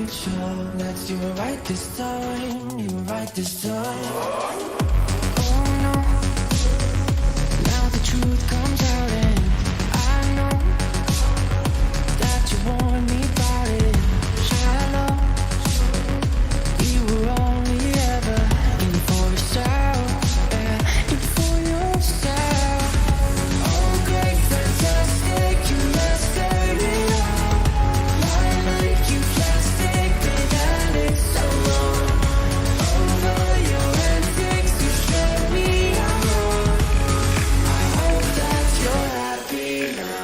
sure that you were right this time. You were right this time. Oh no, now the truth comes out and I know that you warned me about it. Shallow, we were only ever in for yourself, yeah, in for yourself. Oh great, fantastic, you messed it all. Lie like you plastic, but that is so wrong. Over your antics, you shut me out. I hope that you're happy now.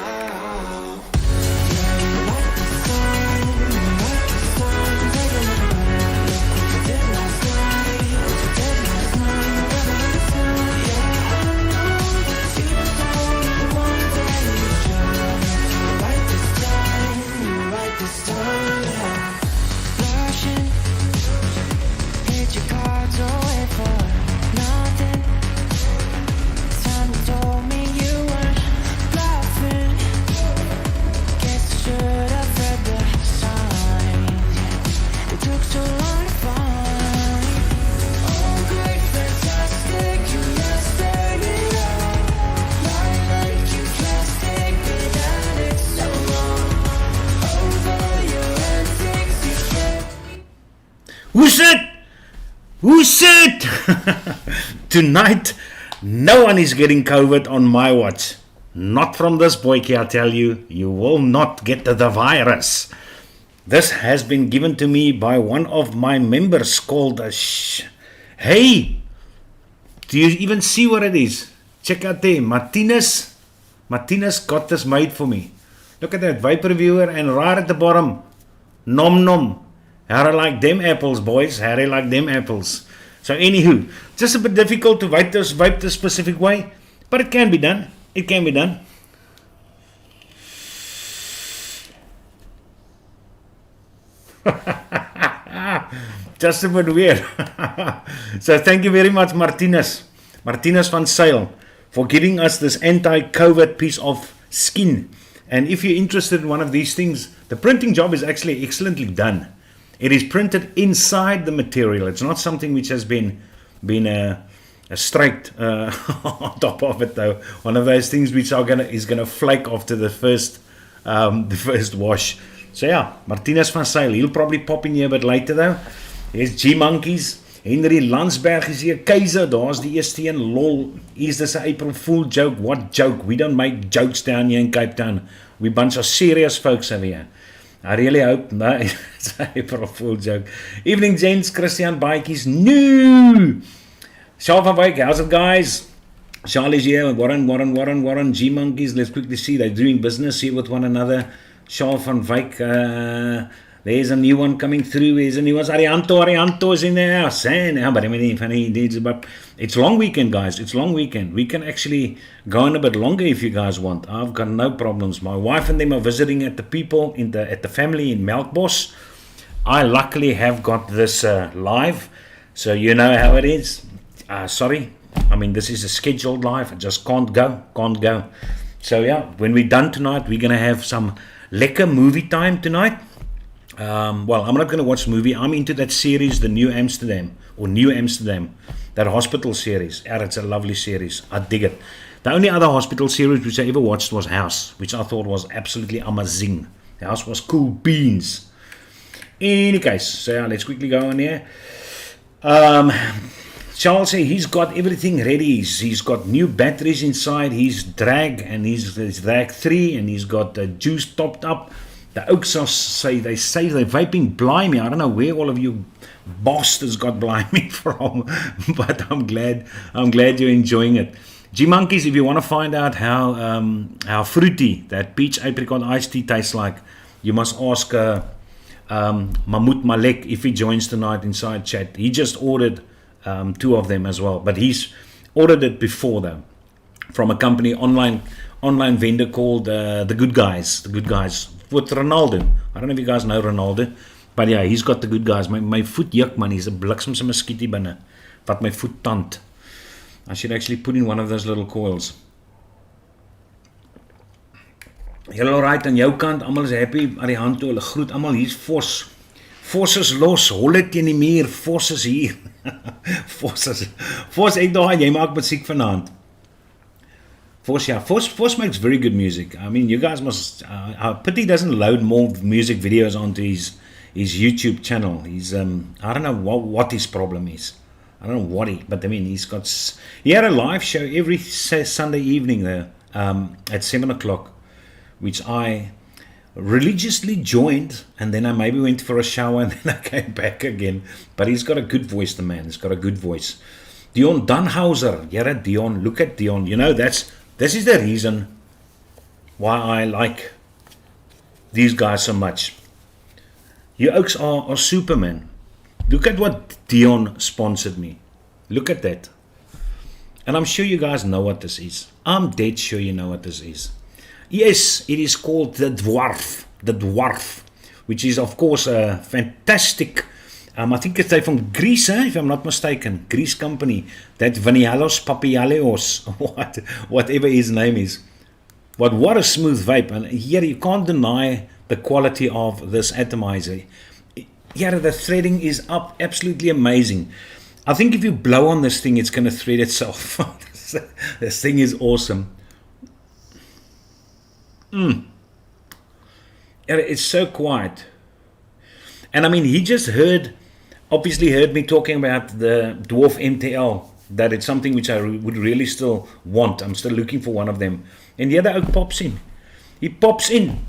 Yeah, you like this time, you like this time. Take a look back, look what you did last night, what you did last night. Never this time, yeah, I know that deep down you want that. You sure that you were right this time, you were right this time, yeah. Blushing, hid your cards away for nothing. Time you told me you weren't bluffing. Guess I should have read the signs. It took so long to find. Oh great, fantastic, you messed it all. Lie like you plastic, but that is so wrong. Over your antics, you should. Who's it? Who's it? Tonight, no one is getting COVID on my watch. Not from this boykie, I tell you. You will not get the virus. This has been given to me by one of my members called Hey, do you even see what it is? Check out there, Martinez. Martinez got this made for me. Look at that, vape reviewer, and right at the bottom, nom nom. Harry like them apples, boys. Harry like them apples. So anywho, just a bit difficult to vape this specific way, but it can be done. It can be done. Just a bit weird. So thank you very much, Martinez van Sale, for giving us this anti-COVID piece of skin. And if you're interested in one of these things, the printing job is actually excellently done. It is printed inside the material. It's not something which has been straight on top of it, though. One of those things which is gonna flake after the first wash. So yeah, Martinez van Sale. He'll probably pop in here a bit later, though. Here's G Monkeys. Henry Landsberg is here. Keizer, daar's die eerste een. Lol. Is this an April Fool joke? What joke? We don't make jokes down here in Cape Town. We bunch of serious folks over here. I really hope, no, it's an April Fool joke. Evening, gents. Christian Baikies. No! Charles van Wyk, how's it, guys? Charlie's here. Warren. G Monkeys. Let's quickly see. They're doing business here with one another. Charles van Wyk. There's a new one coming through. There's a new one. Arianto is in there. But it's long weekend, guys. It's long weekend. We can actually go on a bit longer if you guys want. I've got no problems. My wife and them are visiting at the people at the family in Melkbos. I luckily have got this live, so you know how it is. Sorry, I mean this is a scheduled live. I just can't go. So yeah, when we're done tonight, we're gonna have some lekker movie time tonight. Well, I'm not going to watch the movie. I'm into that series, the New Amsterdam, that hospital series. It's a lovely series. I dig it. The only other hospital series which I ever watched was House, which I thought was absolutely amazing. House was cool beans. In any case, so yeah, let's quickly go on here. Charles said he's got everything ready. He's got new batteries inside his drag, and his drag 3, and he's got the juice topped up. The Oaks say they're vaping blimey. I don't know where all of you bastards got blimey from, but I'm glad you're enjoying it. G Monkeys, if you want to find out how fruity that peach apricot iced tea tastes like, you must ask Mahmoud Malek if he joins tonight inside chat. He just ordered 2 of them as well, but he's ordered it before though, from a company online vendor called The Good Guys. With Ronaldo. I don't know if you guys know Ronaldo, but yeah, he's got The Good Guys. My foot juk, man. He's a bliksemse muskietie binne wat my voet tand. I should actually put in one of those little coils. Julle alright aan jou kant, almal is happy aan die hand toe, hulle groet almal, hier's Vos. Forces los, holle teen die muur, Forces hier. Force, ek daai, jy maak musiek vanaand. Force makes very good music. I mean, you guys must, pity doesn't load more music videos onto his YouTube channel. He's, I don't know what his problem is. I don't know but I mean, he had a live show every Sunday evening there, at 7 o'clock, which I religiously joined, and then I maybe went for a shower, and then I came back again. But he's got a good voice, the man. He's got a good voice. Dion Dunhauser. Yeah, Dion. Look at Dion. You know, this is the reason why I like these guys so much. You oaks are Superman. Look at what Dion sponsored me. Look at that. And I'm sure you guys know what this is. I'm dead sure you know what this is. Yes, it is called the Dwarf, which is of course a fantastic, I think it's from Greece, if I'm not mistaken, Greece company, that Vanialos Papialeos, whatever his name is. But what a smooth vape, and here you can't deny the quality of this atomizer. Here the threading is up, absolutely amazing. I think if you blow on this thing, it's going to thread itself. This thing is awesome. It's so quiet. And I mean, he just obviously heard me talking about the Dwarf MTL, that it's something which I would really still want. I'm still looking for one of them. And the other ook pops in. He pops in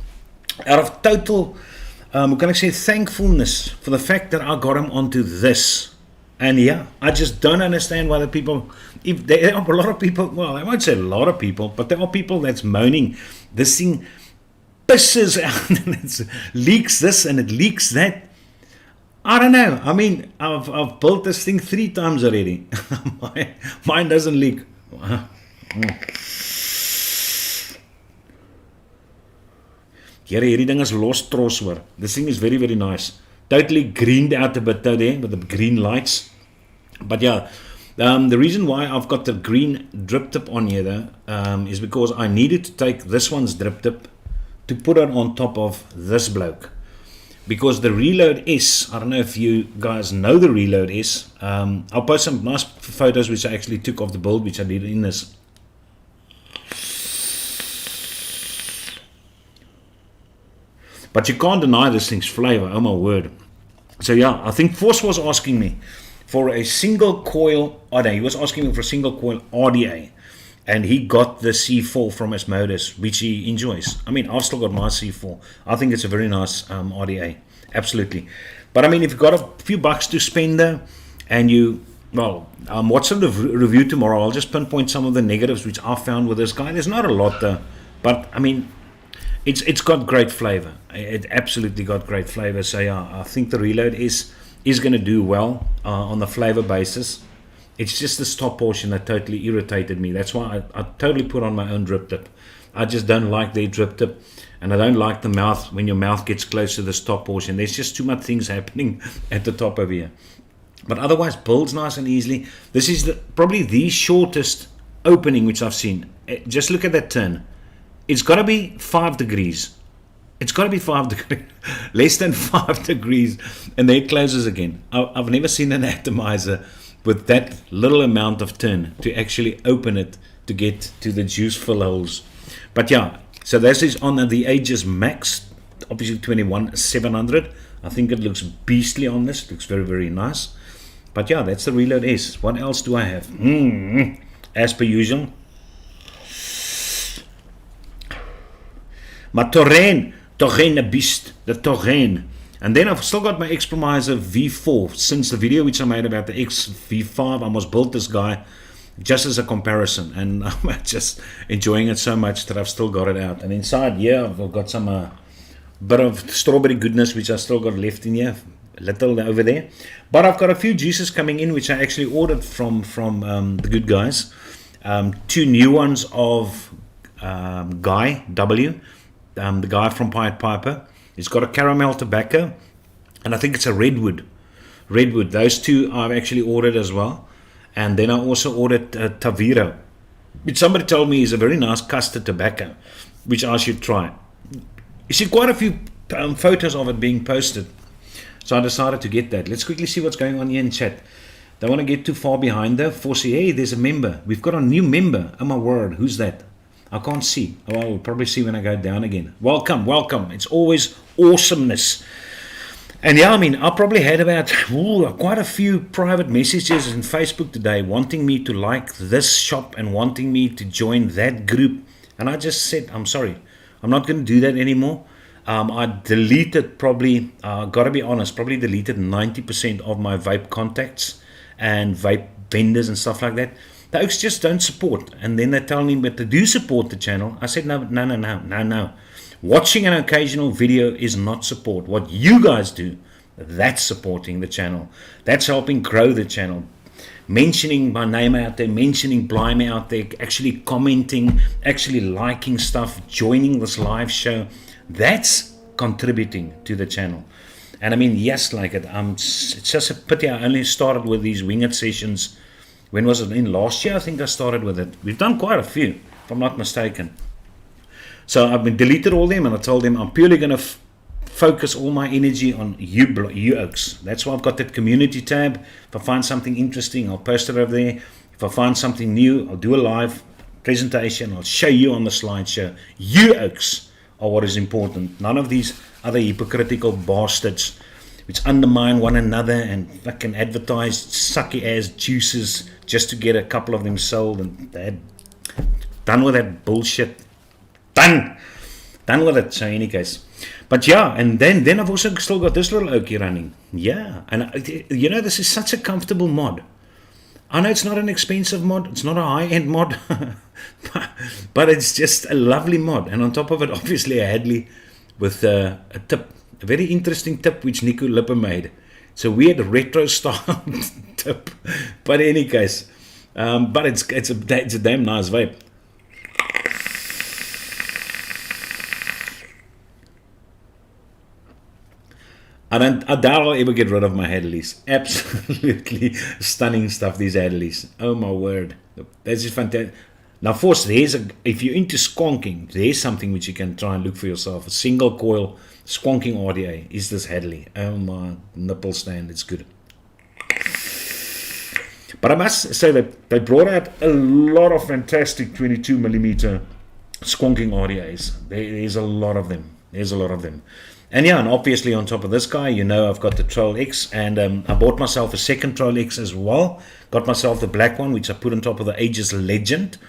out of total, how can I say, thankfulness for the fact that I got him onto this. And yeah, I just don't understand why if there are a lot of people, well, I won't say a lot of people, but there are people that's moaning, this thing pisses out and it leaks this and it leaks that. I don't know. I mean, I've built this thing 3 times already. Mine doesn't leak. Hierdie ding is los tros hoor. This thing is very, very nice. Totally greened out a bit there with the green lights. But yeah, the reason why I've got the green drip tip on here though, is because I needed to take this one's drip tip to put it on top of this bloke. Because the Reload S, I don't know if you guys know the Reload S, I'll post some nice photos which I actually took of the build, which I did in this. But you can't deny this thing's flavor, oh my word. So yeah, I think Force was asking me for a single coil RDA. He was asking me for a single coil RDA. And he got the C4 from Asmodus, which he enjoys. I mean, I've still got my C4. I think it's a very nice RDA. Absolutely. But I mean, if you've got a few bucks to spend there, and watching the review tomorrow, I'll just pinpoint some of the negatives which I found with this guy. There's not a lot there. But I mean, it's got great flavor. It absolutely got great flavor. So yeah, I think the Reload is going to do well on the flavor basis. It's just this top portion that totally irritated me. That's why I totally put on my own drip tip. I just don't like their drip tip, and I don't like the mouth when your mouth gets close to this top portion. There's just too much things happening at the top over here. But otherwise, builds nice and easily. This is probably the shortest opening which I've seen. Just look at that turn. It's got to be 5 degrees. It's got to be 5 degrees. Less than 5 degrees. And then it closes again. I've never seen an atomizer with that little amount of turn to actually open it to get to the juice fill holes. But yeah, so this is on the Aegis Max, obviously 21700. I think it looks beastly on this. It looks very, very nice. But yeah, that's the Reload S. What else do I have? As per usual. Maar Torren beast, the Torren. And then I've still got my Explemizer V4. Since the video which I made about the XV5, I almost built this guy just as a comparison. And I'm just enjoying it so much that I've still got it out. And inside here, I've got some bit of strawberry goodness which I still got left in here. Little over there. But I've got a few juices coming in which I actually ordered from the good guys. 2 new ones of Guy W. The guy from Pied Piper. It's got a caramel tobacco, and I think it's a redwood. Those 2 I've actually ordered as well. And then I also ordered Tavira, which somebody told me is a very nice custard tobacco, which I should try. You see quite a few photos of it being posted. So I decided to get that. Let's quickly see what's going on here in chat. Don't want to get too far behind though. Forsey, hey, there's a member. We've got a new member. Oh my word, who's that? I can't see. Oh, I'll probably see when I go down again. Welcome, welcome. It's always awesomeness. And yeah, I mean, I probably had about quite a few private messages in Facebook today wanting me to like this shop and wanting me to join that group. And I just said, I'm sorry, I'm not going to do that anymore. I deleted probably, got to be honest, probably deleted 90% of my vape contacts and vape vendors and stuff like that. The oaks just don't support. And then they tell me, but they do support the channel. I said, no. Watching an occasional video is not support. What you guys do, that's supporting the channel. That's helping grow the channel. Mentioning my name out there, mentioning Blimey out there, actually commenting, actually liking stuff, joining this live show. That's contributing to the channel. And I mean, yes, like it. It's just a pity I only started with these winged sessions. When was it? In last year, I think I started with it. We've done quite a few, if I'm not mistaken. So I've been deleted all them, and I told them I'm purely going to focus all my energy on you oaks. That's why I've got that community tab. If I find something interesting, I'll post it over there. If I find something new, I'll do a live presentation. I'll show you on the slideshow. You oaks are what is important. None of these other hypocritical bastards which undermine one another and fucking advertise sucky ass juices just to get a couple of them sold, and they're done with that bullshit. Done with it. So in any case, but yeah, and then I've also still got this little oakie running. Yeah, and you know, this is such a comfortable mod. I know it's not an expensive mod, it's not a high-end mod, but it's just a lovely mod. And on top of it, obviously a Hadley with a tip, a very interesting tip which Nico Lipper made. It's a weird retro style tip, but in any case, but it's a damn nice vape. I doubt I'll ever get rid of my Hadleys. Absolutely stunning stuff, these Hadleys. Oh my word. That's just fantastic. Now, Force, if you're into squonking, there's something which you can try and look for yourself. A single coil squonking RDA is this Hadley. Oh my nipple stand, it's good. But I must say that they brought out a lot of fantastic 22mm squonking RDAs. There's a lot of them. And yeah, and obviously on top of this guy, you know, I've got the Troll X, and I bought myself a second Troll X as well. Got myself the black one, which I put on top of the Aegis Legend,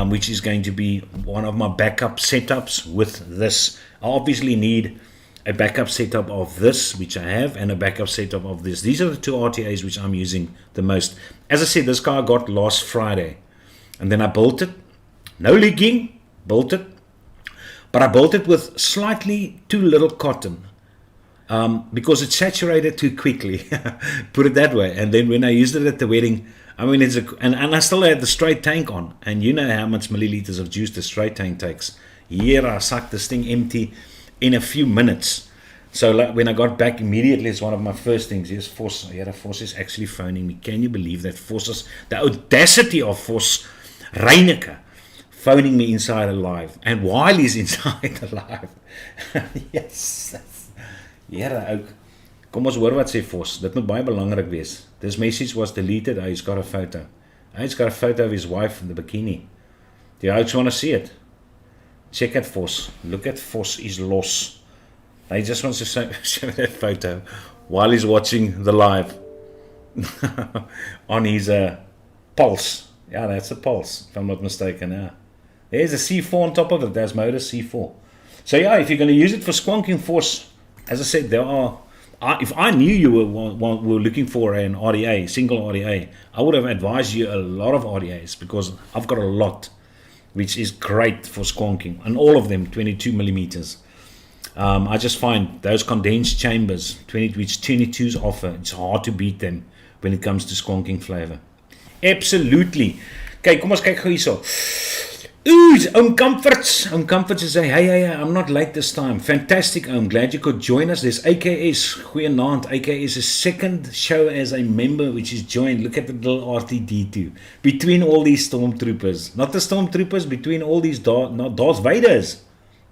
which is going to be one of my backup setups with this. I obviously need a backup setup of this, which I have, and a backup setup of this. These are the two RTAs which I'm using the most. As I said, this guy I got last Friday, and then I built it. No leaking, built it. But I built it with slightly too little cotton because it saturated too quickly, put it that way. And then when I used it at the wedding, I mean, and I still had the straight tank on. And you know how much milliliters of juice the straight tank takes. Here I sucked this thing empty in a few minutes. So like, when I got back immediately, it's one of my first things. Yes, Force. Yeah, Force is actually phoning me. Can you believe that? Force, the audacity of Force Reineke phoning me inside alive, and while he's inside alive. Yes. Here ook. Kom ons hoor wat sê Vos. Dit moet baie belangrik wees. This message was deleted. He's got a photo. He's got a photo of his wife in the bikini. Do you just want to see it? Check it, Vos. Look at Vos is los. He just wants to show that photo while he's watching the live on his pulse. Yeah, that's a pulse, if I'm not mistaken. Yeah. There's a C4 on top of it. There's Modus C4. So yeah, if you're going to use it for squonking Force, as I said, there are. If I knew you were looking for an RDA, single RDA, I would have advised you a lot of RDAs because I've got a lot, which is great for squonking, and all of them 22mm. I just find those condensed chambers, which 22s offer, it's hard to beat them when it comes to squonking flavor. Absolutely. Kyk, kom ons kyk gou hierso. Ooh, Comforts. Comforts is saying, hey, I'm not late this time. Fantastic, I'm glad you could join us. There's AKS, goeienaand. AKS is second show as a member, which is joined. Look at the little RTD2. Between all these stormtroopers. Not the stormtroopers, between all these Darth Vaders.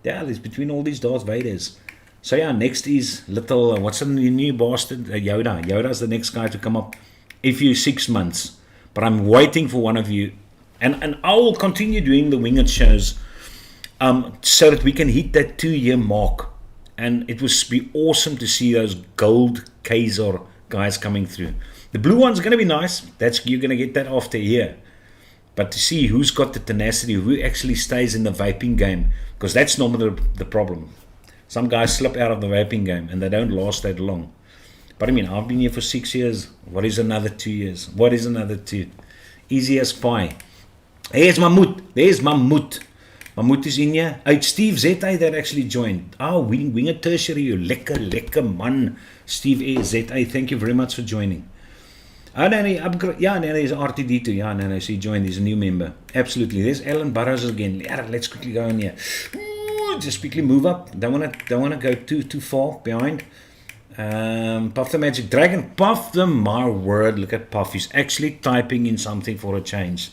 Yeah, there's between all these Darth Vaders. So yeah, next is little, what's the new bastard? Yoda. Yoda's the next guy to come up a few 6 months. But I'm waiting for one of you. And I will continue doing the Winged shows so that we can hit that 2-year mark. And it would be awesome to see those gold Kaiser guys coming through. The blue one's going to be nice. You're going to get that after a year. But to see who's got the tenacity, who actually stays in the vaping game, because that's normally the problem. Some guys slip out of the vaping game and they don't last that long. But I mean, I've been here for 6 years. What is another 2 years? What is another 2? Easy as pie. There's Mahmoud. Mahmoud is in here. It's Steve ZA that actually joined. Winged Tertiary, you lekker man. Steve ZA, thank you very much for joining. There's RTD too. So he joined. He's a new member. Absolutely. There's Alan Burrows again. Let's quickly go in here. Just quickly move up. Don't wanna go too far behind. Puff the Magic Dragon. Puff them, my word. Look at Puff. He's actually typing in something for a change.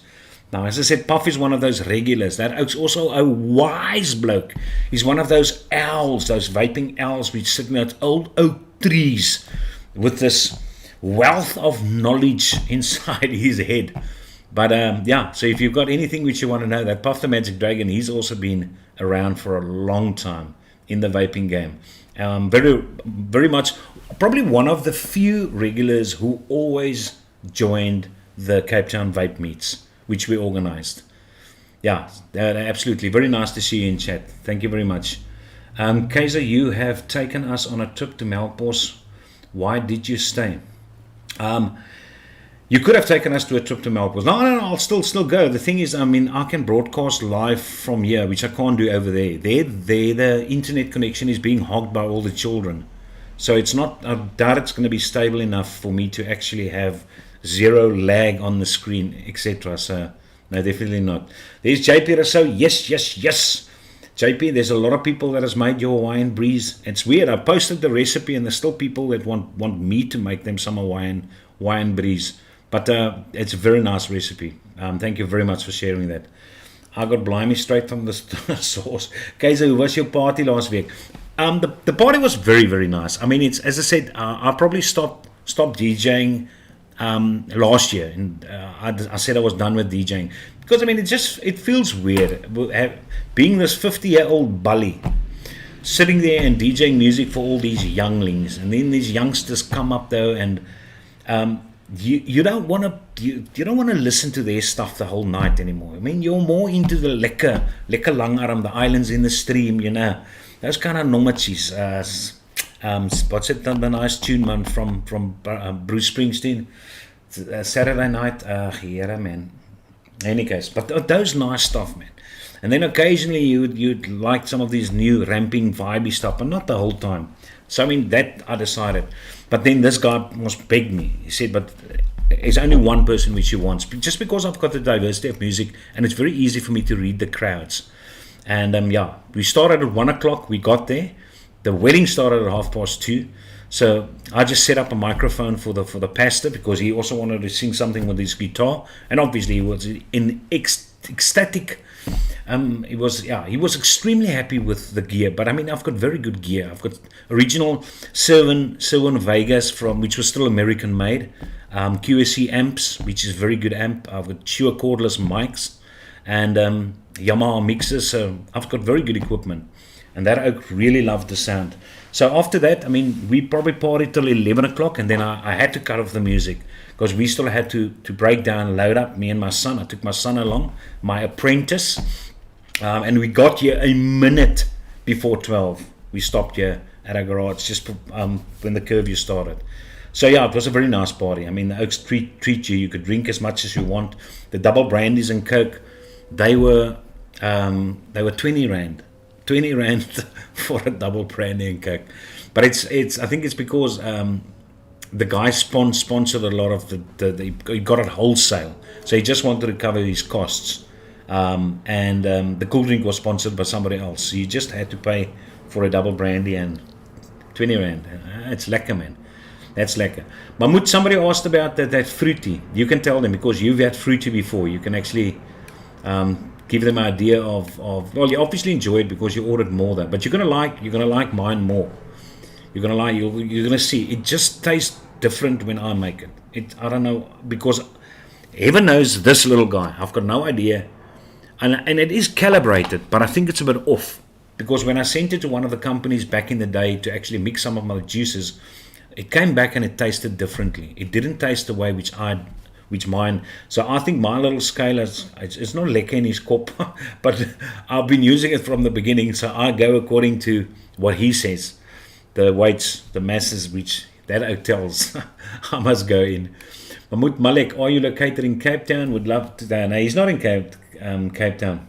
Now, as I said, Puff is one of those regulars. That oak's also a wise bloke. He's one of those owls, those vaping owls which sitting at old oak trees with this wealth of knowledge inside his head. But so if you've got anything which you want to know, that Puff the Magic Dragon, he's also been around for a long time in the vaping game. Very, very much, probably one of the few regulars who always joined the Cape Town Vape Meets, which we organized. Yeah, absolutely. Very nice to see you in chat. Thank you very much. Kaiser, you have taken us on a trip to Melkbos. Why did you stay? You could have taken us to a trip to Melkbos. No, I'll still go. The thing is, I mean, I can broadcast live from here, which I can't do over there. The internet connection is being hogged by all the children. So it's not, I doubt it's going to be stable enough for me to actually have zero lag on the screen, etc. So, no, definitely not. There's JP Rousseau. Yes. JP, there's a lot of people that has made your Hawaiian breeze. It's weird. I posted the recipe and there's still people that want me to make them some Hawaiian breeze. But it's a very nice recipe. Thank you very much for sharing that. I got blimey straight from the source. Kaiser, who was your party last week? The party was very, very nice. I mean, it's, as I said, I probably stopped DJing last year, and I said I was done with DJing because I mean it feels weird being this 50-year-old bully sitting there and DJing music for all these younglings, and then these youngsters come up though, and you don't want to listen to their stuff the whole night anymore. I mean, you're more into the lekker langarm, the islands in the stream, you know, those kind of nommetjies. What's it, the nice tune, man, from Bruce Springsteen, Saturday Night, yeah, man. In any case, but those nice stuff, man. And then occasionally you'd like some of these new ramping vibey stuff, but not the whole time. So I mean, that I decided. But then this guy must beg me. He said, but it's only one person which he wants, just because I've got the diversity of music, and it's very easy for me to read the crowds. And we started at 1 o'clock. We got there. The wedding started at 2:30. So I just set up a microphone for the pastor, because he also wanted to sing something with his guitar, and obviously he was in ecstatic. He was extremely happy with the gear. But I mean, I've got very good gear. I've got original Servan Vegas which was still American made, QSC amps, which is very good amp. I've got Shure cordless mics, and Yamaha mixers. So I've got very good equipment, and that oak really loved the sound. So after that, I mean, we probably partied till 11 o'clock, and then I had to cut off the music, because we still had to break down, load up, me and my son. I took my son along, my apprentice, and we got here a minute before 12. We stopped here at our garage, just when the curfew started. So yeah, it was a very nice party. I mean, the Oaks treat you. You could drink as much as you want. The double brandies and Coke, they were 20 rand. 20 rand for a double brandy and Coke. But it's I think it's because the guy sponsored a lot of he got it wholesale, so he just wanted to cover his costs, and the cool drink was sponsored by somebody else, so you just had to pay for a double brandy and 20 rand. It's lekker, man. That's lekker. Mahmoud, somebody asked about that fruity. You can tell them, because you've had fruity before. You can actually give them an idea of well, you obviously enjoy it because you ordered more though, but you're gonna like mine more. You're gonna see it just tastes different when I make it. I don't know, because heaven knows this little guy, I've got no idea, and it is calibrated, but I think it's a bit off, because when I sent it to one of the companies back in the day to actually mix some of my juices, it came back and it tasted differently. It didn't taste the way which mine. So I think my little scale it's not lekker in his kop, but I've been using it from the beginning, so I go according to what he says. The weights, the masses which that out tells, I must go in. Mahmoud Malik, are you located in Cape Town? Would love to. No, he's not in Cape Town.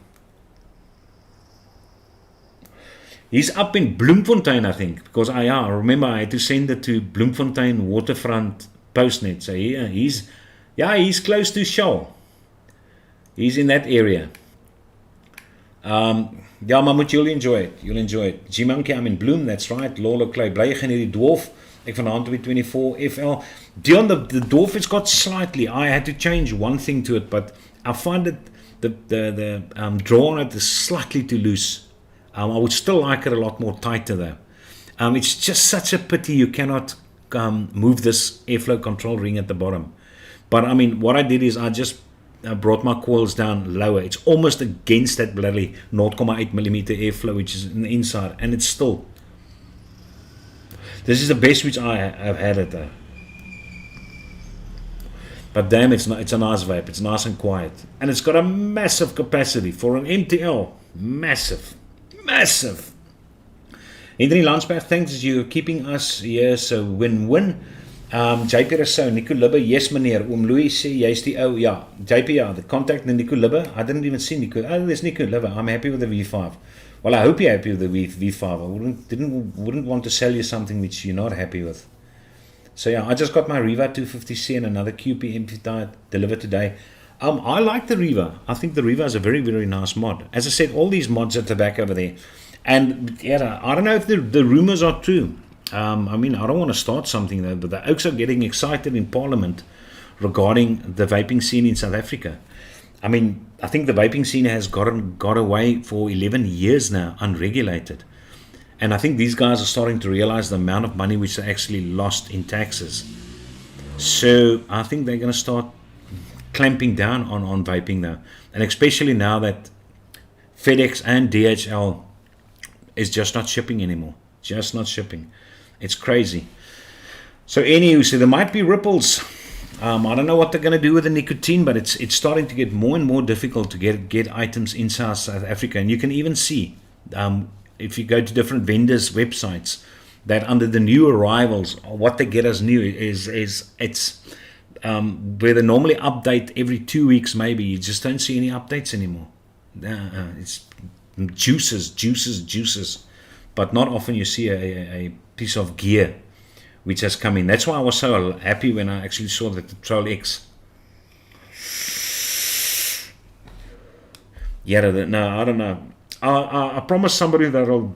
He's up in Bloemfontein, I think, because I remember I had to send it to Bloemfontein Waterfront Postnet. So yeah, he's close to Shaw. He's in that area. Ja, maar you'll enjoy it. You'll enjoy it. G-Monkey, I'm in Bloem, that's right. Lolo Clay, bly jy gaan hierdie dwarf. Ek vanaand op die 24 FL. Dion, the dwarf it's got slightly. I had to change one thing to it, but I find that the draw on it is slightly too loose. I would still like it a lot more tighter though. It's just such a pity you cannot move this airflow control ring at the bottom. But I mean, what I did is I just brought my coils down lower. It's almost against that bloody 0.8mm airflow which is in the inside, and it's still. This is the best which I have had it though. But damn, it's a nice vape. It's nice and quiet, and it's got a massive capacity for an MTL. Massive. Henry Landsberg, thanks, you're keeping us here, so win-win. JP Rousseau, Nico Libbe, yes meneer. Oom Louis sê, jy's die ou, ja. JP, ja, the contact Nico Libbe. I didn't even see Nico. Oh, there's Nico Libbe. I'm happy with the V5. Well, I hope you're happy with the V5. I wouldn't want to sell you something which you're not happy with. So yeah, I just got my Riva 250C and another QP empty tire delivered today. I like the Riva. I think the Riva is a very, very nice mod. As I said, all these mods at the back over there. And yeah, I don't know if the rumors are true. I mean, I don't want to start something though, but the Oaks are getting excited in Parliament regarding the vaping scene in South Africa. I mean, I think the vaping scene has got away for 11 years now, unregulated. And I think these guys are starting to realize the amount of money which they actually lost in taxes. So I think they're going to start clamping down on vaping now. And especially now that FedEx and DHL is just not shipping anymore. Just not shipping. It's crazy. So anywho, so there might be ripples. I don't know what they're going to do with the nicotine, but it's starting to get more and more difficult to get items inside South Africa. And you can even see, if you go to different vendors' websites, that under the new arrivals, what they get as new is it's where they normally update every 2 weeks maybe. You just don't see any updates anymore. It's juices. But not often you see a piece of gear which has come in. That's why I was so happy when I actually saw the Patrol X. Yeah, no, I don't know. I promised somebody that I'll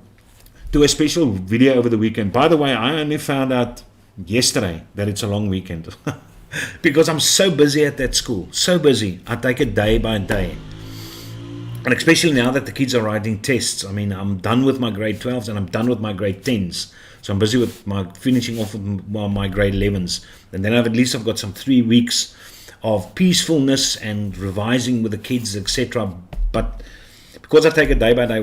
do a special video over the weekend. By the way, I only found out yesterday that it's a long weekend. Because I'm so busy at that school. So busy. I take it day by day. And especially now that the kids are writing tests. I mean, I'm done with my grade 12s and I'm done with my grade 10s. So I'm busy with finishing off with my grade 11s. And then at least I've got some 3 weeks of peacefulness and revising with the kids, etc. But because I take it day by day,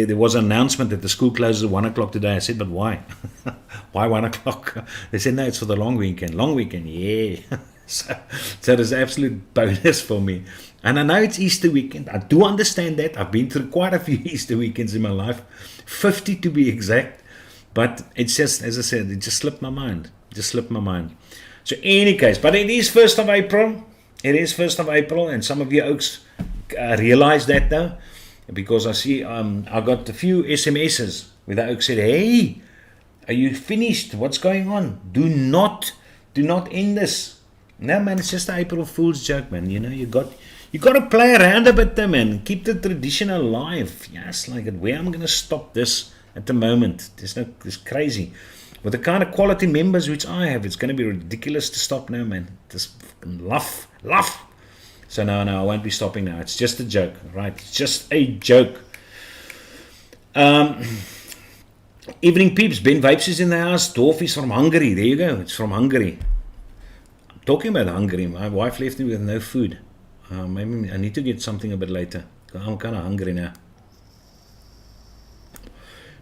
there was an announcement that the school closes at 1 o'clock today. I said, but why? Why 1 o'clock? They said, no, it's for the long weekend. Long weekend, yeah. So there's absolute bonus for me. And I know it's Easter weekend. I do understand that. I've been through quite a few Easter weekends in my life. 50 to be exact. But it's just, as I said, it just slipped my mind. So any case, but it is 1st of April. It is 1st of April. And some of you oaks realize that now. Because I see, I got a few SMSs where the oaks said, hey, are you finished? What's going on? Do not end this. No, man, it's just an April Fool's joke, man. You know, you got to play around a bit, though, man. Keep the tradition alive. Yes, like it. Where I'm going to stop this at the moment? It's crazy. With the kind of quality members which I have, it's going to be ridiculous to stop now, man. Just fucking laugh. So no, I won't be stopping now. It's just a joke, right? It's just a joke. Evening peeps, Ben Vapes is in the house. Dorf is from Hungary. There you go. It's from Hungary. I'm talking about Hungary. My wife left me with no food. Maybe I need to get something a bit later. I'm kind of hungry now.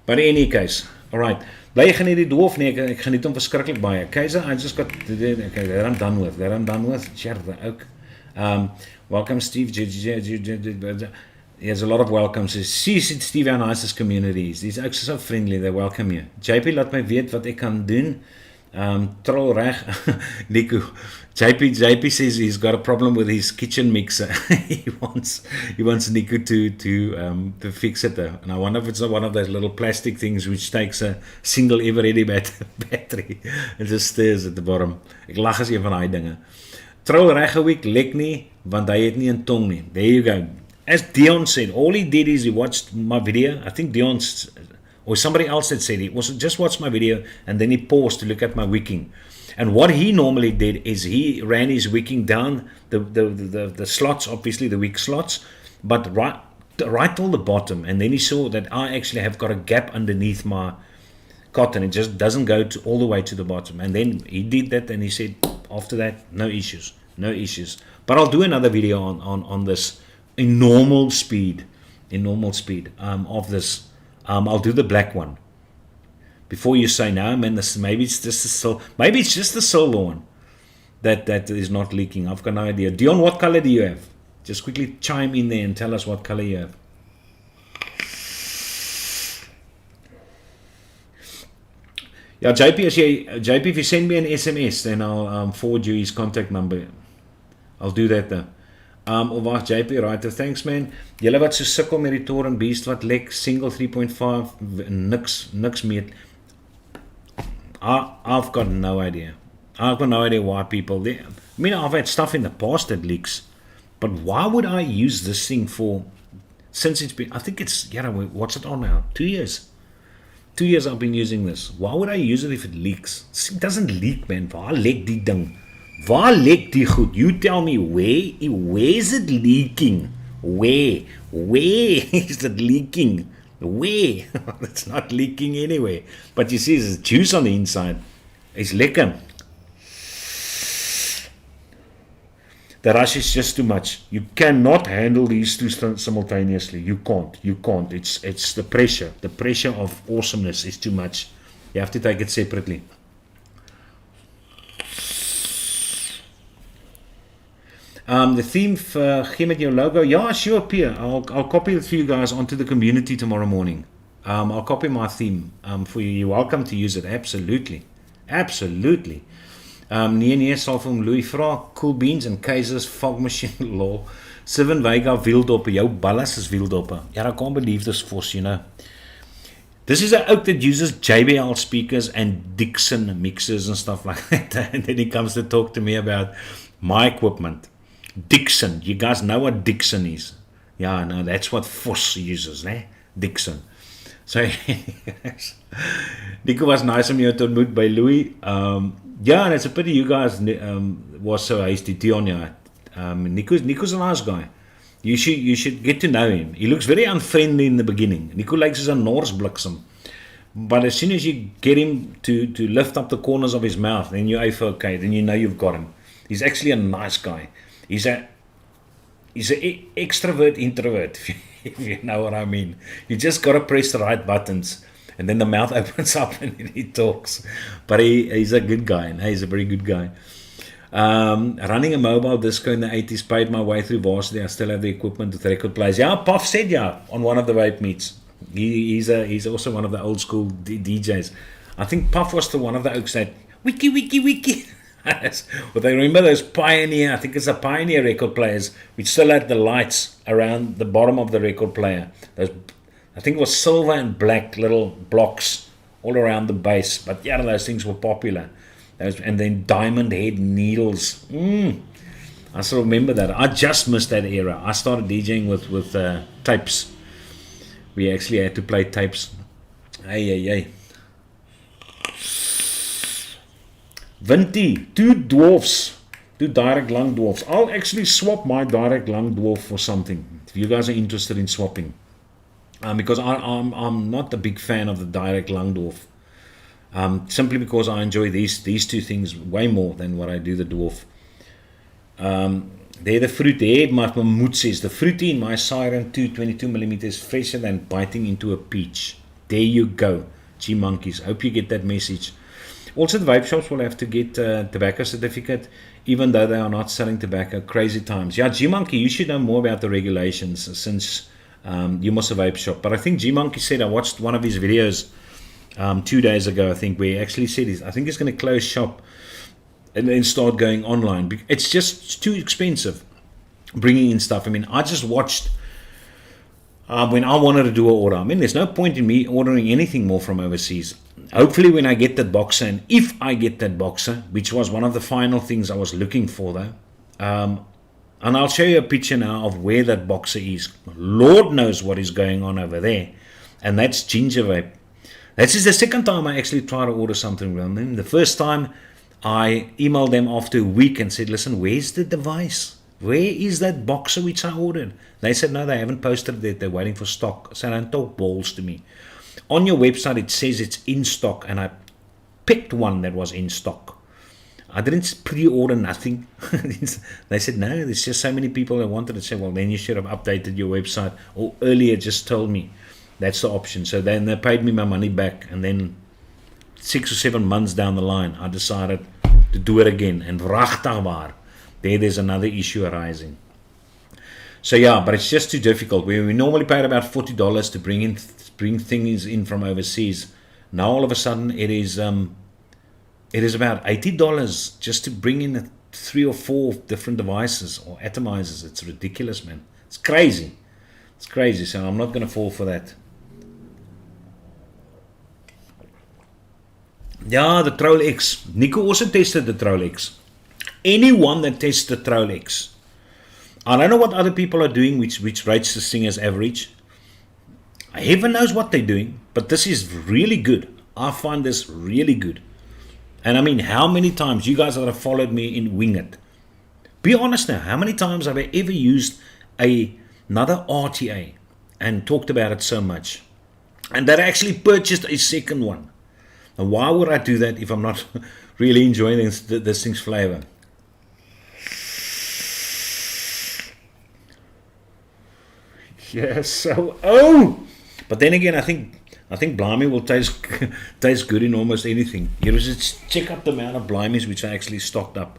But in any case, alright. Bly jy geniet die doof? Nee, ek geniet hom verskriklik baie. Keizer, I just got, okay, that I'm done with. Tjerde ook. Welcome Steve. There's a lot of welcomes. See Steve our nicest communities. These ook so friendly, they welcome you. JP laat my weet wat ek kan doen. Troll reg. Nico. JP says he's got a problem with his kitchen mixer. he wants Nico to fix it though. And I wonder if it's not one of those little plastic things which takes a single ever ready battery. It just stirs at the bottom. Ek lag as een van daai dinge. Troll reg week lek nie want hy het nie 'n tong nie. There you go. As Dion said, all he did is he watched my video. I think Dion's or somebody else had said he was just watched my video and then he paused to look at my wicking. And what he normally did is he ran his wicking down the slots, obviously the wick slots, but right till the bottom. And then he saw that I actually have got a gap underneath my cotton. It just doesn't go all the way to the bottom. And then he did that and he said, after that, no issues. But I'll do another video on this in normal speed of this. I'll do the black one. Before you say no, man, maybe it's just the silver one that is not leaking. I've got no idea. Dion, what color do you have? Just quickly chime in there and tell us what color you have. Yeah, JP, if you send me an SMS, then I'll forward you his contact number. I'll do that though. Of wacht, JP, right, thanks man. Julle wat so sukkel met die Toren Beast wat lek, single 3.5, niks meet. I've got no idea. Why people, I mean, I've had stuff in the past that leaks, but why would I use this thing for, since it's been, I think it's, what's it on now? 2 years. 2 years I've been using this. Why would I use it if it leaks? It doesn't leak, man. Waar lek die ding? Waar lek die goed? You tell me, where is it leaking? Where is it leaking? Where? It's not leaking anywhere. But you see, there's juice on the inside. It's lekker. The rush is just too much. You cannot handle these two simultaneously. You can't. It's the pressure. The pressure of awesomeness is too much. You have to take it separately. The theme for gee met your logo. Yeah, sure, Pierre. I'll copy it for you guys onto the community tomorrow morning. I'll copy my theme for you. You're welcome to use it. Absolutely. Nee, sal vir hom Louis vra. Cool Beans and Keizer's Fog Machine Law. 7 Vega wieldoppe. Jou ballas is wieldoppe. I can't believe this force, This is an oak that uses JBL speakers and Dixon mixers and stuff like that. And then he comes to talk to me about my equipment. Dixon. You guys know what Dixon is? Yeah, no, that's what Voss uses, Dixon. So, Nico was nice of you to meet by Louis. And it's a pity you guys was so hasty. Tionia. Nico's a nice guy. You should get to know him. He looks very unfriendly in the beginning. Nico likes his Norse bliksem. But as soon as you get him to lift up the corners of his mouth, then you're okay. Then you know you've got him. He's actually a nice guy. He's an extrovert introvert, if you know what I mean. You just got to press the right buttons, and then the mouth opens up and he talks. But he's a good guy, and he's a very good guy. Running a mobile disco in the 80s, paid my way through varsity. I still have the equipment with record players. Yeah, Puff said on one of the vape meets. He's also one of the old school DJs. I think Puff was one of the oaks that wiki. Well, they remember those Pioneer, I think it's a Pioneer record players, which still had the lights around the bottom of the record player. Those, I think it was silver and black little blocks all around the base. But those things were popular. And then diamond head needles. I still remember that. I just missed that era. I started DJing with tapes. We actually had to play tapes. Hey. Vinty, 2 dwarfs do direct lung dwarfs. I'll actually swap my direct lung dwarf for something if you guys are interested in swapping. Because I'm not a big fan of the direct lung dwarf. Simply because I enjoy these two things way more than what I do the dwarf. They're the fruit there, maar Mahmoud says the fruity in my Siren 2 22mm is fresher than biting into a peach. There you go, G-Monkeys. Hope you get that message. Also, the vape shops will have to get tobacco certificate, even though they are not selling tobacco. Crazy times. Yeah, G-Monkey, you should know more about the regulations since you must a vape shop. But I think G-Monkey said, I watched one of his videos 2 days ago, I think, where he actually said, I think he's going to close shop and then start going online. It's just too expensive bringing in stuff. I mean, I just watched when I wanted to do an order. I mean, there's no point in me ordering anything more from overseas. Hopefully when I get that boxer, and if I get that boxer, which was one of the final things I was looking for though, and I'll show you a picture now of where that boxer is. Lord knows what is going on over there. And that's Ginger Vape. This is the second time I actually tried to order something from them. The first time I emailed them after a week and said, listen, where's the device? Where is that boxer which I ordered? They said, no, they haven't posted it yet. They're waiting for stock. So don't talk balls to me. On your website, it says it's in stock, and I picked one that was in stock. I didn't pre-order nothing. They said, no, there's just so many people that wanted it. I said, well, then you should have updated your website, or earlier just told me. That's the option. So then they paid me my money back, and then 6 or 7 months down the line, I decided to do it again. And vrachtawaar, there's another issue arising. So yeah, but it's just too difficult. We normally paid about $40 to bring things in from overseas. Now all of a sudden it is about $80 just to bring in 3 or 4 different devices or atomizers. It's ridiculous, man. It's crazy. It's crazy. So I'm not going to fall for that. Yeah, the Troll X. Nico also tested the Troll X. Anyone that tests the Troll X, I don't know what other people are doing which rates this thing as average. Heaven knows what they're doing, but this is really good. I find this really good. And I mean, how many times you guys that have followed me in Wing It, be honest now, how many times have I ever used another RTA and talked about it so much, and that I actually purchased a second one? Now, why would I do that if I'm not really enjoying this thing's flavor? Yes, so but then again, I think Blimey will taste good in almost anything. Just check out the amount of Blimeys which I actually stocked up.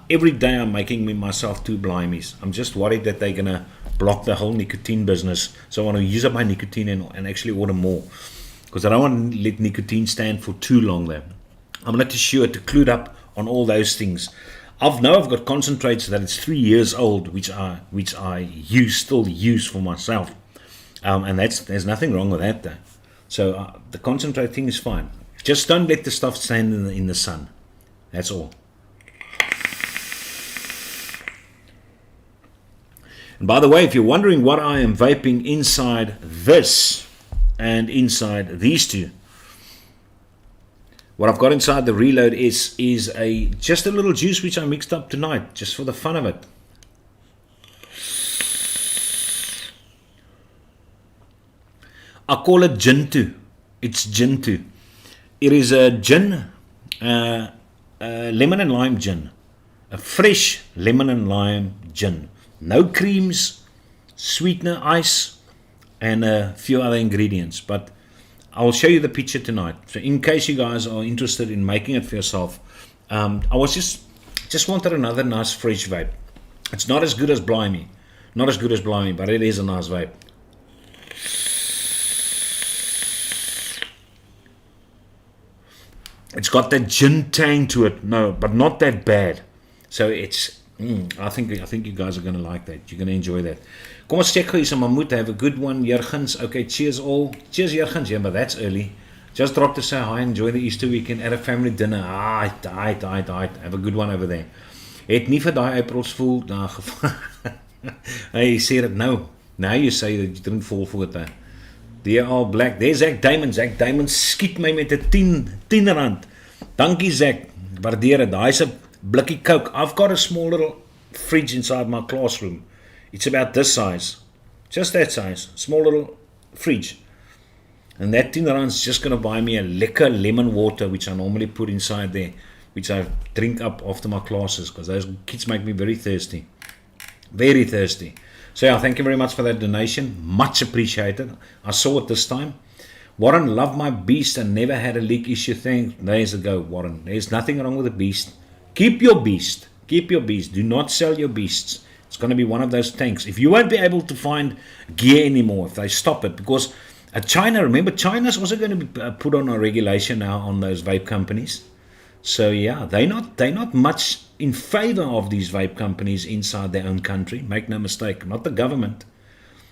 Every day I'm making myself 2 Blimeys. I'm just worried that they're gonna block the whole nicotine business. So I want to use up my nicotine and actually order more, because I don't want to let nicotine stand for too long there. I'm not too sure to clue up on all those things. I've got concentrates that it's 3 years old, which I still use for myself, and there's nothing wrong with that though. So the concentrate thing is fine. Just don't let the stuff stand in the sun. That's all. And by the way, if you're wondering what I am vaping inside this and inside these two, what I've got inside the Reload is just a little juice which I mixed up tonight, just for the fun of it. I call it Gin2. It's Gin2. It is a gin, lemon and lime gin. A fresh lemon and lime gin. No creams, sweetener, ice, and a few other ingredients. But I'll show you the picture tonight. So in case you guys are interested in making it for yourself, I was just wanted another nice fresh vape. It's not as good as Blimey. Not as good as Blimey, but it is a nice vape. It's got that gin tang to it, no, but not that bad. So it's, I think you guys are going to like that. You're going to enjoy that. Kom ons check gou hier, Mahmoud. Have a good one, Jurgens. Okay, cheers all. Cheers, Jurgens. Yeah, but that's early. Just dropped to say hi. Enjoy the Easter weekend at a family dinner. Have a good one over there. Het nie vir daai Aprils voel. Hey, sê dit nou. Now you say that you didn't fall for it. They are black. There's Zach Diamond. Zach Diamond skiet my met 'n 10 rand. Dankie Zach. Waardeer dit. Daai's Blicky Coke. I've got a small little fridge inside my classroom. It's about this size. Just that size. Small little fridge. And that R10 is just going to buy me a lekker lemon water, which I normally put inside there, which I drink up after my classes, because those kids make me very thirsty. Very thirsty. So yeah, thank you very much for that donation. Much appreciated. I saw it this time. Warren, love my beast and never had a leak issue. Days ago, Warren. There's nothing wrong with the beast. Keep your beast. Keep your beast. Do not sell your beasts. It's going to be one of those tanks. If you won't be able to find gear anymore, if they stop it, because China, remember, China's also going to be put on a regulation now on those vape companies. So yeah, they're not much in favor of these vape companies inside their own country. Make no mistake, not the government.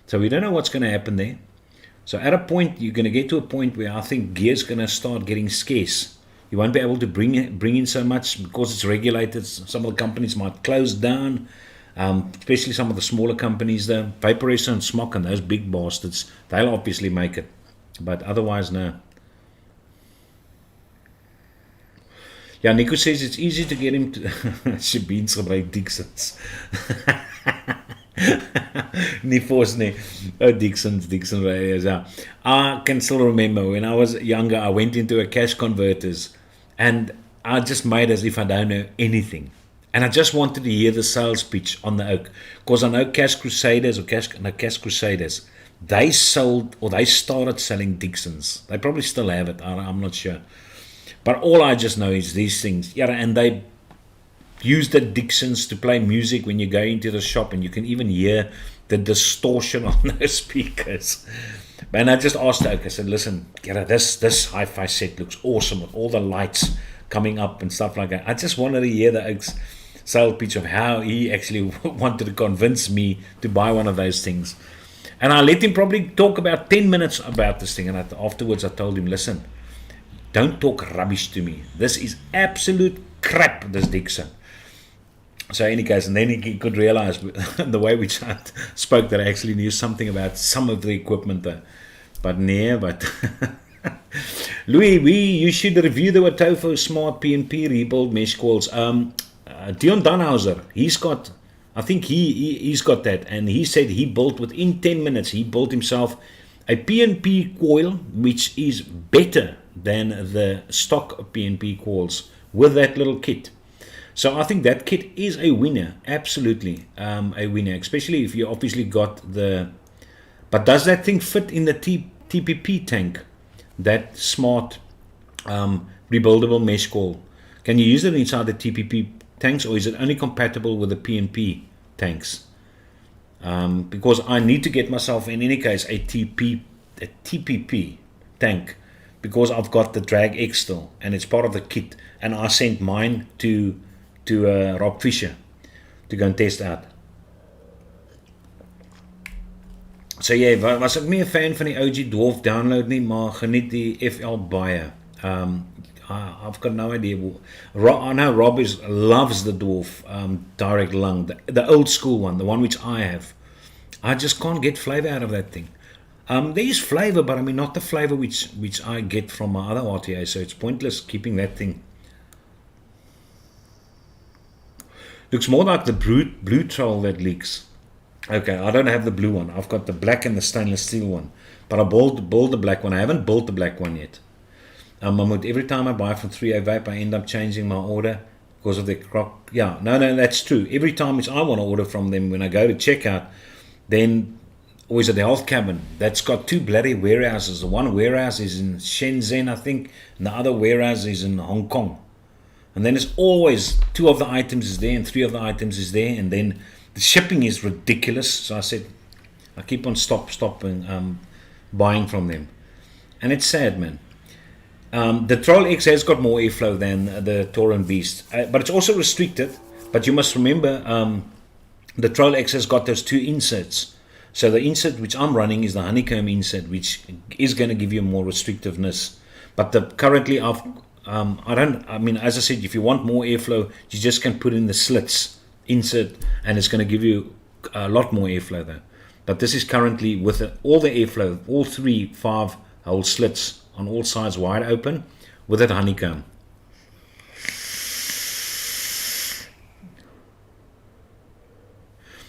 So we don't know what's going to happen there. So at a point, you're going to get to a point where I think gear's going to start getting scarce. You won't be able to bring in so much because it's regulated. Some of the companies might close down, especially some of the smaller companies, the Vaporesso and Smok and those big bastards. They'll obviously make it, but otherwise, no. Yeah, Nico says it's easy to get him to... Shabeens gebruik Dixons. Nie force nie. Oh, Dixon radios, yeah. I can still remember when I was younger, I went into a cash converters and I just made as if I don't know anything. And I just wanted to hear the sales pitch on the Oak. Because I know Cash Crusaders, they sold, or they started selling Dixons. They probably still have it, I'm not sure. But all I just know is these things. Yeah, and they use the Dixons to play music when you go into the shop, and you can even hear the distortion on those speakers. And I just asked Oak, I said, listen, this hi-fi set looks awesome with all the lights coming up and stuff like that. I just wanted to hear the Oak's sales pitch of how he actually wanted to convince me to buy one of those things. And I let him probably talk about 10 minutes about this thing. And afterwards I told him, listen, don't talk rubbish to me. This is absolute crap, this Dixon. So any case, and then he could realize the way which I spoke that I actually knew something about some of the equipment there. But Louis, you should review the Watofo Smart PNP rebuild mesh coils. Dion Dunhauser, he's got that, and he said he built within 10 minutes, he built himself a PNP coil which is better than the stock PNP coils with that little kit. So I think that kit is a winner, absolutely a winner, especially if you obviously got the... But does that thing fit in the TPP tank, that smart rebuildable mesh coil? Can you use it inside the TPP tanks, or is it only compatible with the PNP tanks? Because I need to get myself, in any case, a TPP tank, because I've got the Drag X still, and it's part of the kit, and I sent mine to Rob Fisher to go and test out. So yeah, was ek nie 'n fan van die OG Dwarf download nie, maar geniet die FL baie. I've got no idea. I know Rob loves the Dwarf direct lung, the old school one, the one which I have. I just can't get flavor out of that thing. There is flavor, but I mean not the flavor which I get from my other RTA, so it's pointless keeping that thing. Looks more like the blue troll that leaks. Okay, I don't have the blue one. I've got the black and the stainless steel one. But I built the black one. I haven't built the black one yet. Every time I buy from 3A Vape, I end up changing my order because of the croc. Yeah, no, that's true. Every time I want to order from them, when I go to checkout, then always at the health cabin, that's got two bloody warehouses. The one warehouse is in Shenzhen, I think, and the other warehouse is in Hong Kong. And then it's always 2 of the items is there and 3 of the items is there, and then the shipping is ridiculous. So I said, I keep on stopping buying from them. And it's sad, man. The Troll X has got more airflow than the Tauren Beast, but it's also restricted. But you must remember, the Troll X has got those 2 inserts. So the insert which I'm running is the honeycomb insert, which is going to give you more restrictiveness. But currently as I said, if you want more airflow, you just can put in the slits insert, and it's going to give you a lot more airflow though. But this is currently with all the airflow, all 3 5-hole slits on all sides wide open with that honeycomb.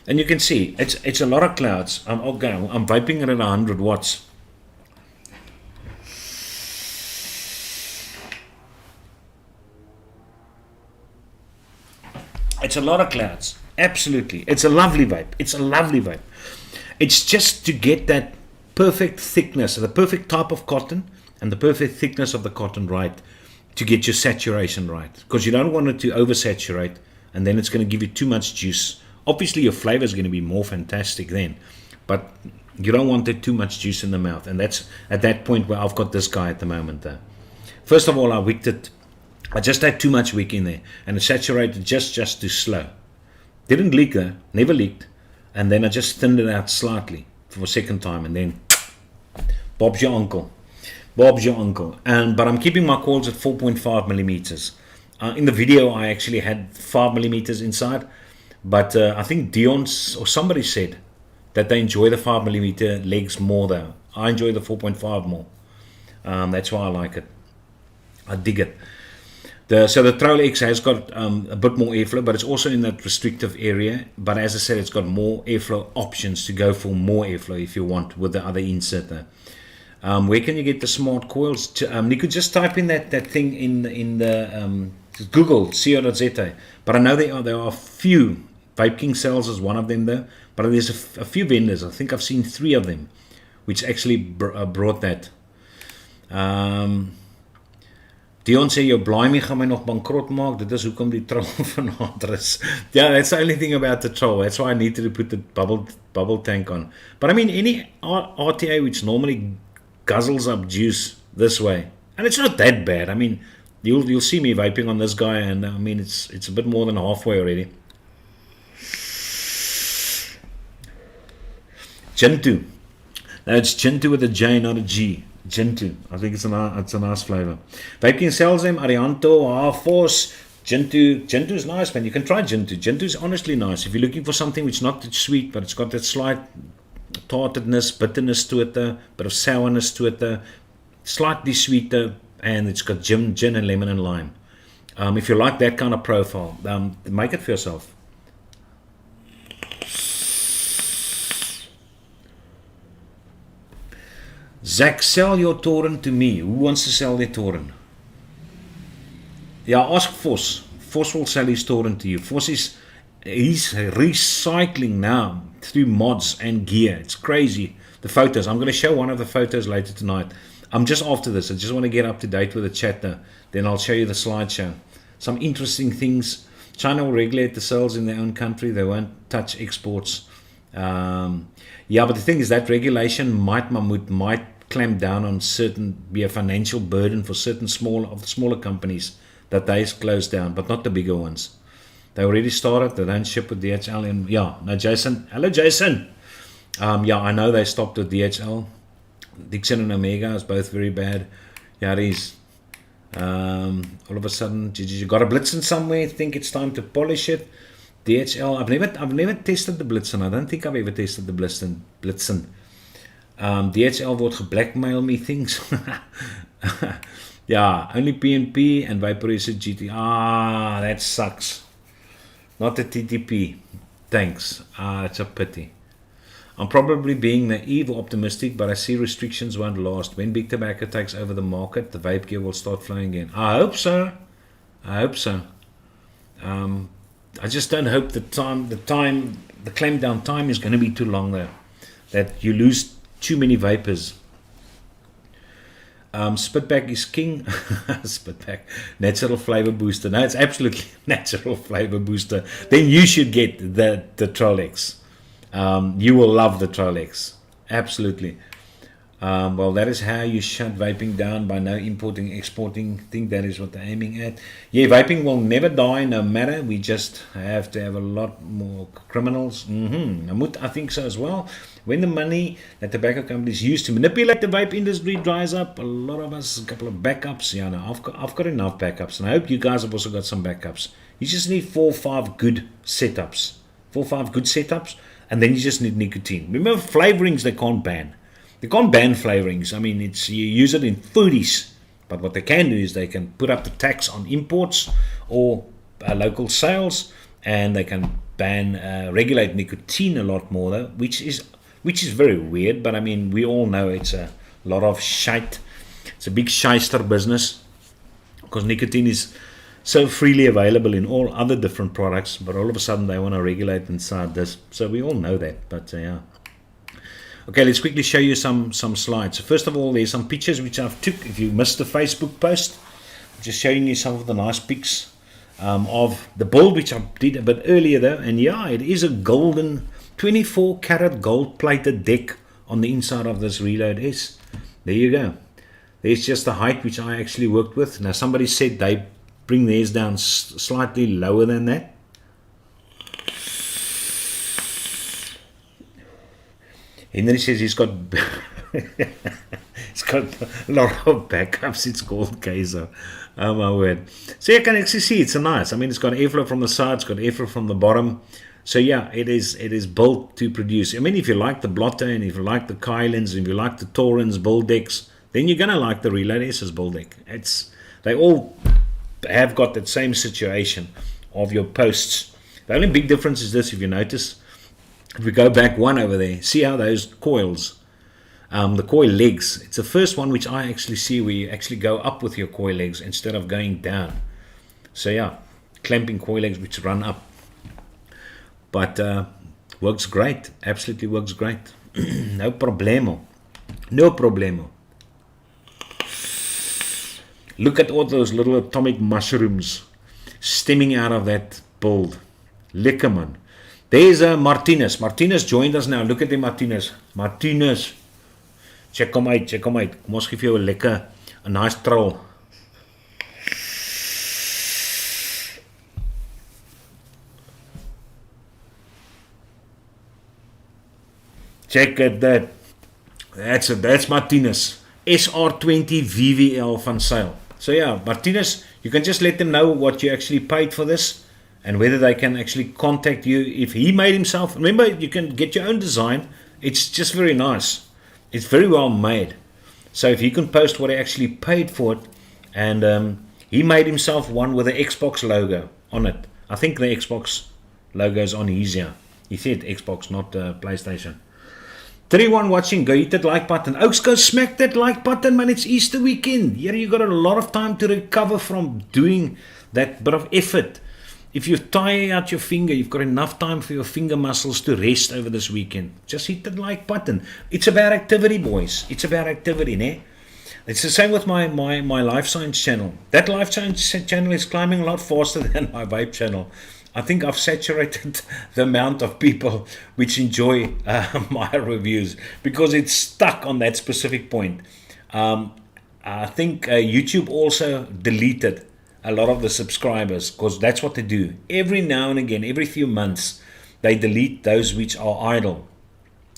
And you can see, it's a lot of clouds. I'm vaping it at 100 watts. It's a lot of clouds. Absolutely. It's a lovely vape. It's a lovely vape. It's just to get that perfect thickness, the perfect type of cotton and the perfect thickness of the cotton right to get your saturation right. Because you don't want it to oversaturate and then it's going to give you too much juice. Obviously your flavor is going to be more fantastic then, but you don't want too much juice in the mouth. And that's at that point where I've got this guy at the moment there. First of all, I wicked it. I just had too much wick in there and it saturated just too slow. Didn't leak though, never leaked. And then I just thinned it out slightly for a second time and then Bob's your uncle. Bob's your uncle. But I'm keeping my coils at 4.5 millimeters. In the video I actually had 5 millimeters inside, but I think Dion's or somebody said that they enjoy the 5 millimeter legs more though. I enjoy the 4.5 more. That's why I like it. I dig it. So the Troll X has got a bit more airflow, but it's also in that restrictive area. But as I said, it's got more airflow options to go for more airflow if you want with the other insert there. Where can you get the smart coils? You could just type in that thing in the Google co.za. But I know there are a few. Vape King sells is one of them though. But there's a few vendors. I think I've seen 3 of them, which actually brought that. Dion sê jou blimey gaan my nog bankrot maak. Dit is hoekom die troll vanaand is. Yeah, that's the only thing about the troll. That's why I needed to put the bubble tank on. But I mean, any RTA which normally guzzles up juice this way, and it's not that bad. I mean, you'll see me vaping on this guy, and I mean it's a bit more than halfway already. Gentoo. Now it's Gentoo with a J, not a G. Gentoo. I think it's a nice flavor. Vape King sells them. Arianto, Force, Gentoo. Gentoo is nice, man. You can try Gentoo. Gentoo is honestly nice. If you're looking for something which is not too sweet, but it's got that slight tartness, bitterness to it, bit of sourness to it, slightly sweeter, and it's got gin and lemon and lime. If you like that kind of profile, make it for yourself. Zach, sell your Torin to me. Who wants to sell their Torin? Yeah, ask Foss. Foss will sell his Torin to you. Foss he's recycling now through mods and gear. It's crazy. The photos. I'm going to show one of the photos later tonight. I'm just after this. I just want to get up to date with the chat now. Then I'll show you the slideshow. Some interesting things. China will regulate the sales in their own country. They won't touch exports. Yeah, but the thing is that regulation might clamp down on be a financial burden for certain smaller companies that they close down, but not the bigger ones. They already started. They don't ship with DHL. And yeah, no, Jason. Hello, Jason. Yeah, I know they stopped with DHL. Dixon and Omega is both very bad. Yeah, it is. All of a sudden, you got a Blitzen somewhere. Think it's time to polish it. DHL. I've never tested the Blitzen. I don't think I've ever tested the Blitzen. DHL word geblackmail me things. Yeah, only PNP and Vaporizer GT. That sucks. Not the TTP. Thanks. It's a pity. I'm probably being naive or optimistic, but I see restrictions won't last. When big tobacco takes over the market, the vape gear will start flowing again. I hope so. I just don't hope the clamp down time is going to be too long though. That you lose too many vapors. Spitback is king. Spitback. Natural flavor booster. No, it's absolutely natural flavor booster. Then you should get the Troll X. You will love the Troll X. Absolutely. Well, that is how you shut vaping down, by no importing, exporting. I think that is what they're aiming at. Yeah, vaping will never die no matter. We just have to have a lot more criminals. I think so as well. When the money that tobacco companies use to manipulate the vape industry dries up, a lot of us, a couple of backups. Yeah, no, I've got enough backups, and I hope you guys have also got some backups. You just need 4 or 5 good setups. 4 or 5 good setups, and then you just need nicotine. Remember, flavorings they can't ban. They can't ban flavorings. I mean, you use it in foodies, but what they can do is they can put up the tax on imports or local sales, and they can regulate nicotine a lot more though, which is very weird. But I mean, we all know it's a lot of shite. It's a big shyster business because nicotine is so freely available in all other different products, but all of a sudden they want to regulate inside this. So we all know that, but yeah. Okay, let's quickly show you some slides. So first of all, there's some pictures which I've took. If you missed the Facebook post, I'm just showing you some of the nice pics of the build, which I did a bit earlier though. And yeah, it is a golden 24 karat gold plated deck on the inside of this Reload S. There you go. There's just the height which I actually worked with. Now somebody said they bring theirs down slightly lower than that. Henry says he's got it's got a lot of backups. It's called Kaiser. Oh my word. So you can actually see it's a nice. I mean, it's got airflow from the side, it's got airflow from the bottom. So yeah, it is built to produce. I mean, if you like the Blotter and if you like the Kylins, if you like the Torrens build decks, then you're gonna like the Reload S's build deck. They all have got that same situation of your posts. The only big difference is this, if you notice. If we go back one over there, see how those coils, the coil legs, it's the first one which I actually see where you actually go up with your coil legs instead of going down. So yeah, clamping coil legs which run up. But works great, absolutely works great. No problemo. No problemo. Look at all those little atomic mushrooms stemming out of that build. Lekker man. There's Martinez. Martinez joined us now. Look at him, Martinez. Martinez. Check hom uit, check hom uit. Kom ons gee vir jou 'n lekker, 'n nice troll. Check at that. That's Martinez. SR20 VVL van Sail. So yeah, Martinez, you can just let them know what you actually paid for this. And whether they can actually contact you. If he made himself, remember you can get your own design. It's just very nice. It's very well made. So if he can post what he actually paid for it, and he made himself one with the Xbox logo on it. I think the Xbox logo is on his here. He said Xbox, not PlayStation. 31 watching, go hit that like button. Oaks, go smack that like button, man. It's Easter weekend. Here you got a lot of time to recover from doing that bit of effort. If you tie out your finger, you've got enough time for your finger muscles to rest over this weekend. Just hit the like button. It's about activity, boys. It's about activity, ne? It's the same with my Life Science channel. That Life Science channel is climbing a lot faster than my vape channel. I think I've saturated the amount of people which enjoy my reviews because it's stuck on that specific point. I think YouTube also deleted a lot of the subscribers, because that's what they do. Every now and again, every few months, they delete those which are idle,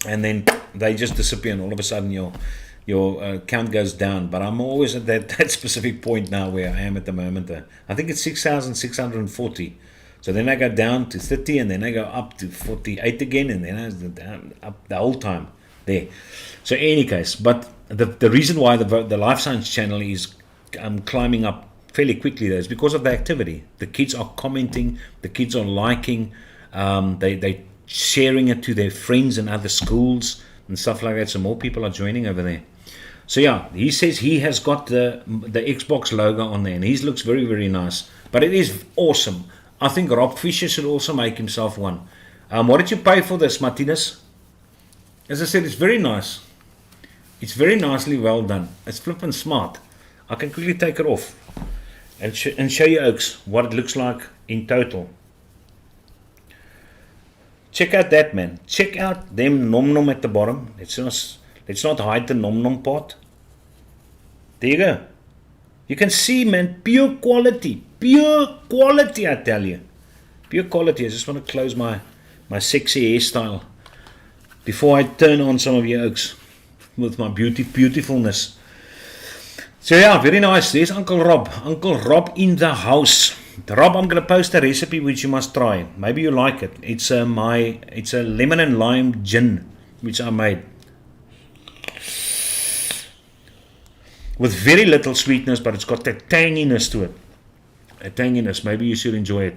and then they just disappear, and all of a sudden your count goes down. But I'm always at that specific point now where I am at the moment. I think it's 6,640. So then I go down to 30, and then I go up to 48 again, and then I go down up the whole time there. So in any case, but the reason why the Life Science channel is climbing up fairly quickly though is because of the activity. The kids are commenting, the kids are liking, they sharing it to their friends in other schools and stuff like that. So more people are joining over there. So yeah, he says he has got the Xbox logo on there, and his looks very, very nice. But it is awesome. I think Rob Fisher should also make himself one. What did you pay for this, Martinez? As I said, it's very nice. It's very nicely well done. It's flippin' smart. I can quickly take it off and show you, Oaks, what it looks like in total. Check out that, man. Check out them nom nom at the bottom. Let's not hide the nom nom part. There you go. You can see, man, pure quality. Pure quality, I tell you. Pure quality. I just want to close my sexy hairstyle before I turn on some of you, Oaks, with my beautifulness. So yeah, very nice. There's Uncle Rob. Uncle Rob in the house. Rob, I'm going to post a recipe which you must try. Maybe you like it. It's a lemon and lime gin which I made. With very little sweetness, but it's got that tanginess to it. A tanginess. Maybe you should enjoy it.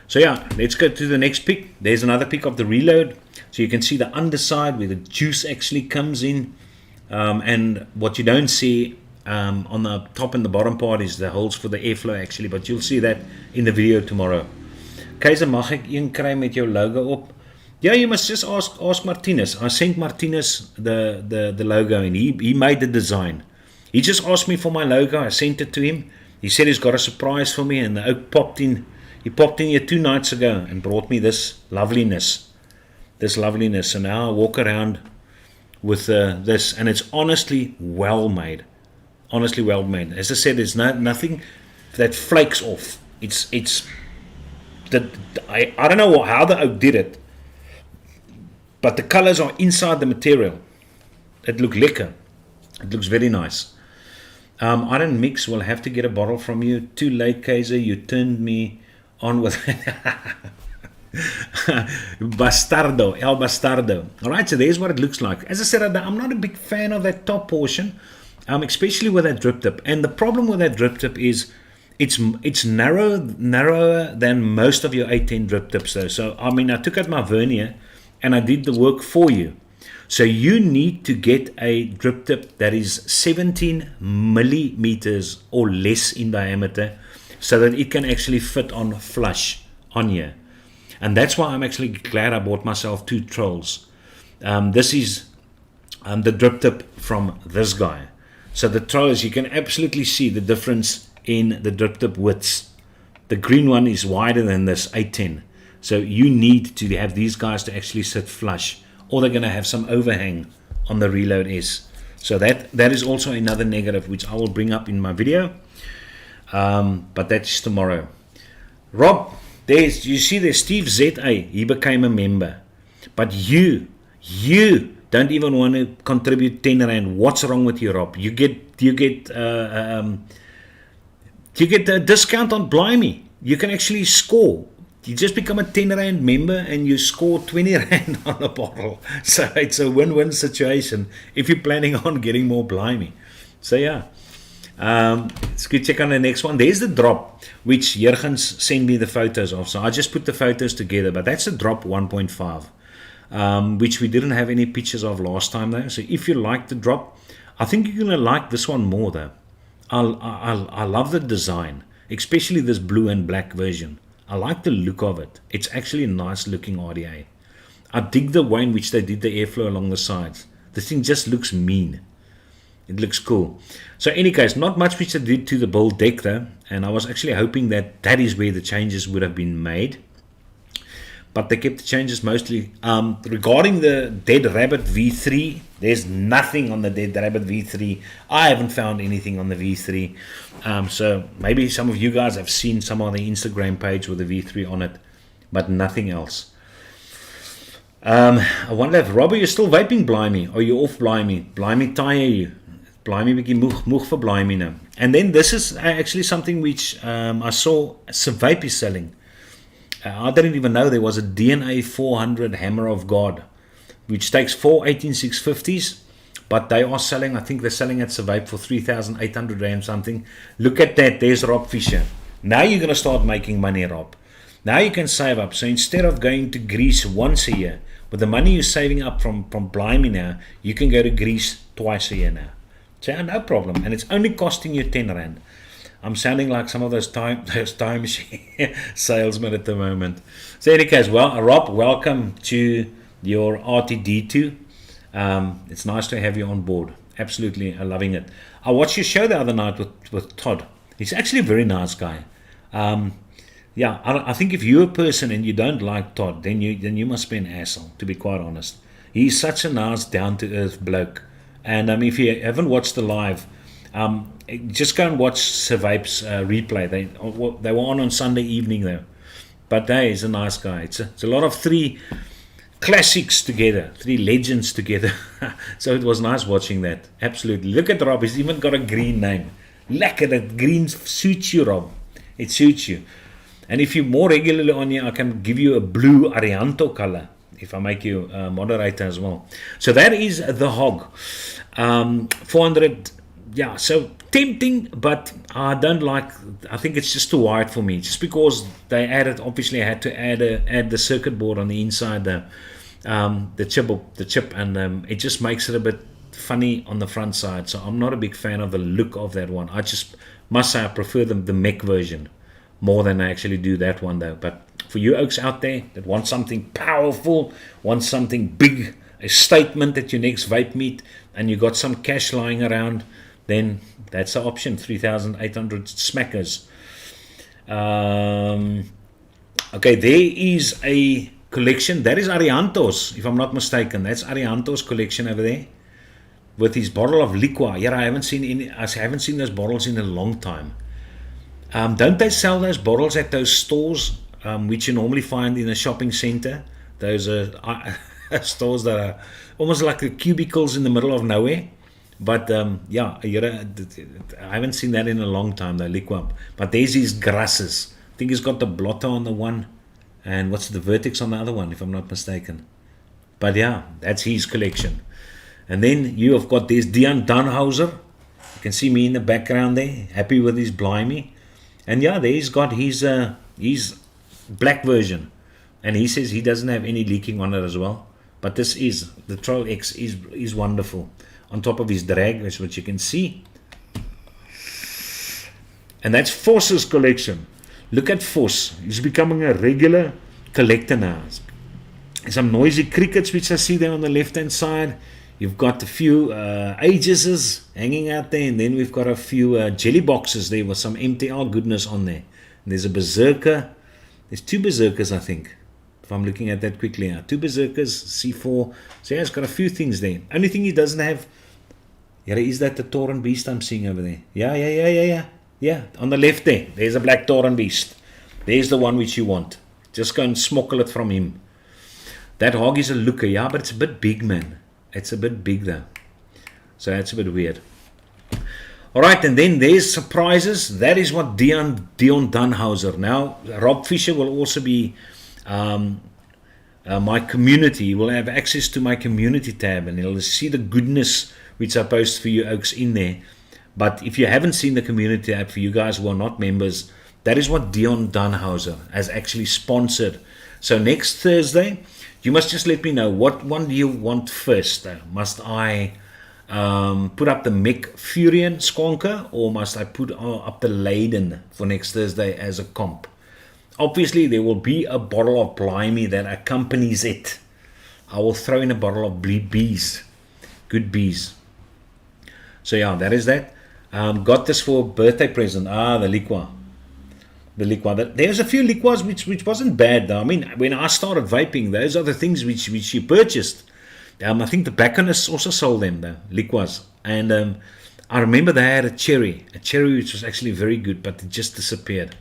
So yeah, let's go to the next pic. There's another pic of the reload. So you can see the underside where the juice actually comes in. And what you don't see on the top and the bottom part is the holes for the airflow actually. But you'll see that in the video tomorrow. Keizer, mag ek een kry met jou logo op? Yeah, you must just ask Martinez. I sent Martinez the logo and he made the design. He just asked me for my logo. I sent it to him. He said he's got a surprise for me, and the oak popped in. He popped in here 2 nights ago and brought me this loveliness. And now I walk around with this, and it's honestly well made. As I said, there's nothing that flakes off. I don't know how the oak did it, but the colors are inside the material. It looks lekker. It looks very nice. I don't mix. We'll have to get a bottle from you. Too late, Keizer. You turned me on with Bastardo, El Bastardo. Alright, so there's what it looks like. As I said, I'm not a big fan of that top portion, especially with that drip tip. And the problem with that drip tip is it's narrower than most of your 810 drip tips though. So I mean, I took out my vernier and I did the work for you. So you need to get a drip tip that is 17 millimeters or less in diameter so that it can actually fit on flush on here. And that's why I'm actually glad I bought myself 2 trolls. This is the drip tip from this guy. So the trolls, you can absolutely see the difference in the drip tip widths. The green one is wider than this 810. So you need to have these guys to actually sit flush, or they're going to have some overhang on the Reload S. So that is also another negative which I will bring up in my video, but that's tomorrow. Rob, you see there's Steve ZA, he became a member, but you don't even want to contribute 10 rand. What's wrong with you, Rob? You get a discount on Blimey. You can actually score. You just become a 10 rand member and you score 20 rand on a bottle. So it's a win-win situation if you're planning on getting more Blimey. So yeah, let's go check on the next one. There's the drop, which Jurgens sent me the photos of. So I just put the photos together, but that's a drop 1.5, which we didn't have any pictures of last time though. So if you like the drop, I think you're going to like this one more though. I love the design, especially this blue and black version. I like the look of it. It's actually a nice looking RDA. I dig the way in which they did the airflow along the sides. This thing just looks mean. It looks cool. So in any case, not much which they did to the build deck though, and I was actually hoping that that is where the changes would have been made. But they kept the changes mostly. Regarding the Dead Rabbit V3, there's nothing on the Dead Rabbit V3. I haven't found anything on the V3. So maybe some of you guys have seen some on the Instagram page with the V3 on it, but nothing else. I wonder if, Robbie, you're still vaping Blimey? Are you off Blimey? Blimey tire you. Blimey bietjie moeg vir Blimey now. And then this is actually something which I saw Vape is selling. I didn't even know there was a DNA 400 Hammer of God, which takes 4 18650s, but they are selling, I think they're selling at Vape for 3,800 rand something. Look at that, there's Rob Fisher. Now you're going to start making money, Rob. Now you can save up. So instead of going to Greece once a year, with the money you're saving up from Blimey now, you can go to Greece twice a year now. So yeah, no problem. And it's only costing you 10 rand. I'm sounding like some of those time machine salesmen at the moment. So in any case, well, Rob, welcome to your RTD2. It's nice to have you on board. Absolutely loving it. I watched your show the other night with Todd. He's actually a very nice guy. Yeah, I think if you're a person and you don't like Todd, then you must be an asshole, to be quite honest. He's such a nice, down-to-earth bloke. And if you haven't watched the live, just go and watch Sir Vape's replay. They were on Sunday evening though. But hey, he's a nice guy. It's a lot of 3 classics together, 3 legends together. So it was nice watching that. Absolutely. Look at Rob, he's even got a green name. Lekker, that green suits you, Rob. It suits you. And if you're more regularly on here, I can give you a blue Arianto color if I make you a moderator as well. So that is the hog. 400. Yeah, so tempting, but I don't like. I think it's just too wide for me. Just because they added, obviously, I had to add the circuit board on the inside, the chip, and it just makes it a bit funny on the front side. So I'm not a big fan of the look of that one. I just must say I prefer the mech version more than I actually do that one though. But for you oaks out there that want something powerful, want something big, a statement at your next vape meet, and you got some cash lying around, then that's the option. 3,800 smackers. Okay, there is a collection. That is Ariantos, if I'm not mistaken. That's Ariantos collection over there with his bottle of liquor. Yeah, I haven't seen those bottles in a long time. Don't they sell those bottles at those stores which you normally find in a shopping center? Those stores that are almost like the cubicles in the middle of nowhere. But yeah, I haven't seen that in a long time, the liquor. But there's his grasses. I think he's got the blotter on the one, and what's the vertex on the other one, if I'm not mistaken. But yeah, that's his collection. And then you have got this Dion Dunhauser. You can see me in the background there, happy with his blimey. And yeah, there he's got his black version. And he says he doesn't have any leaking on it as well. But this is, the Troll X is wonderful. On top of his drag, that's what you can see. And that's Force's collection. Look at Force. He's becoming a regular collector now. Some noisy crickets which I see there on the left hand side. You've got a few Aegises hanging out there, and then we've got a few jelly boxes there with some MTR goodness on there. And there's a Berserker. There's two Berserkers, I think, if I'm looking at that quickly now. Two Berserkers, C4. So yeah, it's got a few things there. Only thing he doesn't have, yeah, is that the Tauren Beast I'm seeing over there. Yeah, on the left there. There's a black Tauren Beast. There's the one which you want. Just go and smokle it from him. That hog is a looker, yeah, but it's a bit big, man. It's a bit big though. So that's a bit weird. Alright, and then there's surprises. That is what Dion Dunhauser. Now, Rob Fisher will also be my community. He will have access to my community tab, and he'll see the goodness which I post for you oaks in there. But if you haven't seen the community tab, for you guys who are not members, that is what Dion Dunhauser has actually sponsored. So next Thursday, you must just let me know, what one do you want first? Must I put up the Mech Furion Squonker, or must I put up the Leiden for next Thursday as a comp? Obviously, there will be a bottle of Blimey that accompanies it. I will throw in a bottle of bees. Good bees. So yeah, that is that. Got this for a birthday present. The liquor. The liquor. There's a few liquors which wasn't bad though. I mean, when I started vaping, those are the things which you purchased. I think the Bacchanus also sold them, the liquors. And I remember they had a cherry which was actually very good, but it just disappeared.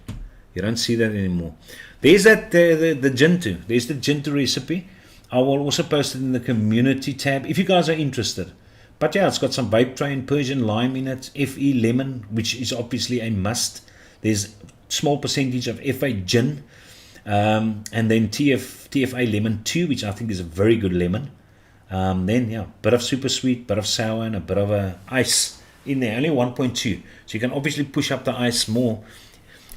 You don't see that anymore. There's that the Gin2. There's the Gin2 recipe. I will also post it in the community tab if you guys are interested. But yeah, it's got some Vape Train Persian Lime in it, FE Lemon, which is obviously a must. There's small percentage of FA Gin, and then TFA Lemon 2, which I think is a very good lemon. Then yeah, bit of super sweet, bit of sour, and a bit of ice in there. Only 1.2, so you can obviously push up the ice more.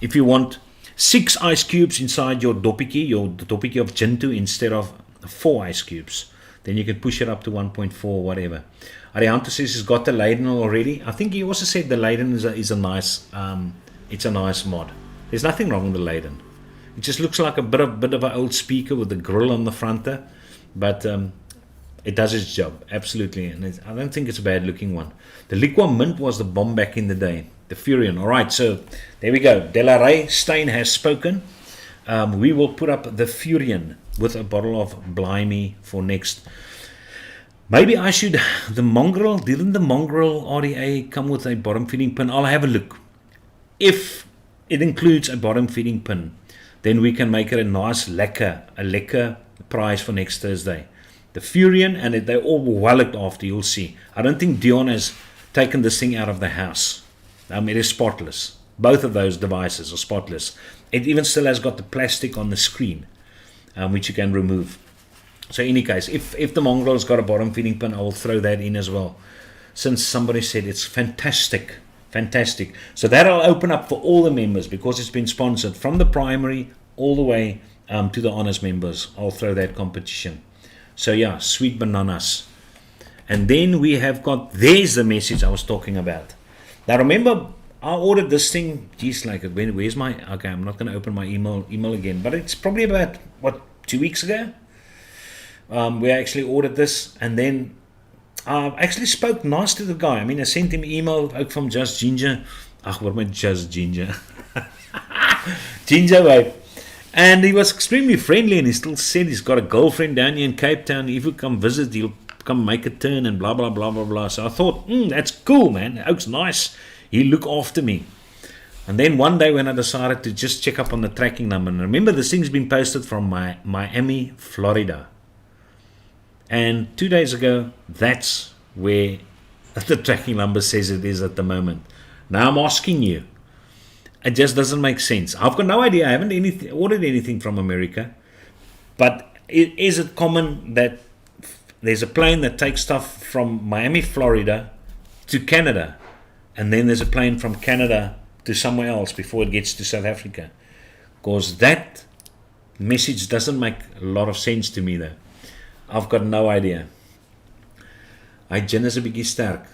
If you want 6 ice cubes inside your dopiki of Gin2 instead of 4 ice cubes, then you can push it up to 1.4 or whatever. Arianto says he's got the Leiden already. I think he also said the Leiden is a nice it's a nice mod. There's nothing wrong with the Leiden. It just looks like a bit of an old speaker with the grill on the front there, but it does its job absolutely, and I don't think it's a bad looking one. The Liqua Mint was the bomb back in the day. The Furion. All right, so there we go. De La Rey Stein has spoken. We will put up the Furion with a bottle of Blimey for next. Maybe I should. Didn't the Mongrel RDA come with a bottom feeding pin? I'll have a look. If it includes a bottom feeding pin, then we can make it a nice lekker prize for next Thursday. The Furion, and they're all well looked after, you'll see. I don't think Dion has taken this thing out of the house. It is spotless. Both of those devices are spotless. It even still has got the plastic on the screen, which you can remove. So in any case, if the Mongrel's got a bottom feeding pin, I will throw that in as well. Since somebody said it's fantastic Fantastic. So that'll open up for all the members because it's been sponsored from the primary all the way to the honors members. I'll throw that competition. So yeah, sweet bananas. And then we have got, there's the message I was talking about. Now remember, I ordered this thing, geez, like, where's my, okay, I'm not going to open my email again, but it's probably about, 2 weeks ago? We actually ordered this, and then I actually spoke nice to the guy. I mean, I sent him email ook from Just Ginger. Ach, wat my Just Ginger. Ginger, babe. And he was extremely friendly, and he still said he's got a girlfriend down here in Cape Town. If you come visit, he'll come make a turn and blah, blah, blah, blah, blah. So I thought, that's cool, man. Oak's nice. He'll look after me. And then one day when I decided to just check up on the tracking number, and remember this thing's been posted from Miami, Florida. And 2 days ago, that's where the tracking number says it is at the moment. Now I'm asking you, it just doesn't make sense. I've got no idea. I haven't ordered anything from America. But is it common that there's a plane that takes stuff from Miami, Florida to Canada, and then there's a plane from Canada to somewhere else before it gets to South Africa? Because that message doesn't make a lot of sense to me though. I've got no idea. Hy gin is 'n bietjie sterk.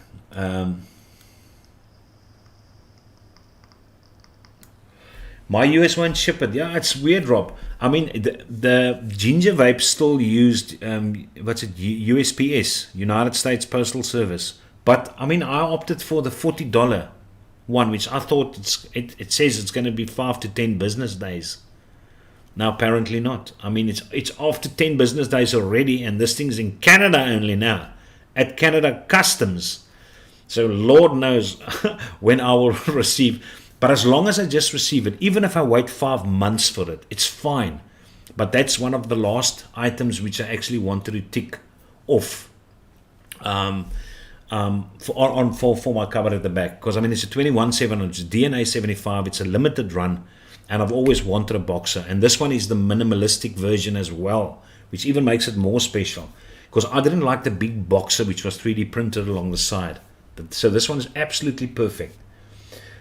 My US won't ship it. Yeah, it's weird, Rob. I mean, the ginger vape still used, USPS, United States Postal Service. But, I mean, I opted for the $40 one, which I thought it says it's going to be 5 to 10 business days. Now, apparently not. I mean, it's after 10 business days already, and this thing's in Canada only now, at Canada Customs. So, Lord knows when I will receive. But as long as I just receive it, even if I wait 5 months for it, it's fine. But that's one of the last items which I actually wanted to tick off for my cover at the back. Because, I mean, it's a 21.7, it's DNA 75, it's a limited run. And I've always wanted a boxer. And this one is the minimalistic version as well, which even makes it more special. Because I didn't like the big boxer, which was 3D printed along the side. So this one is absolutely perfect.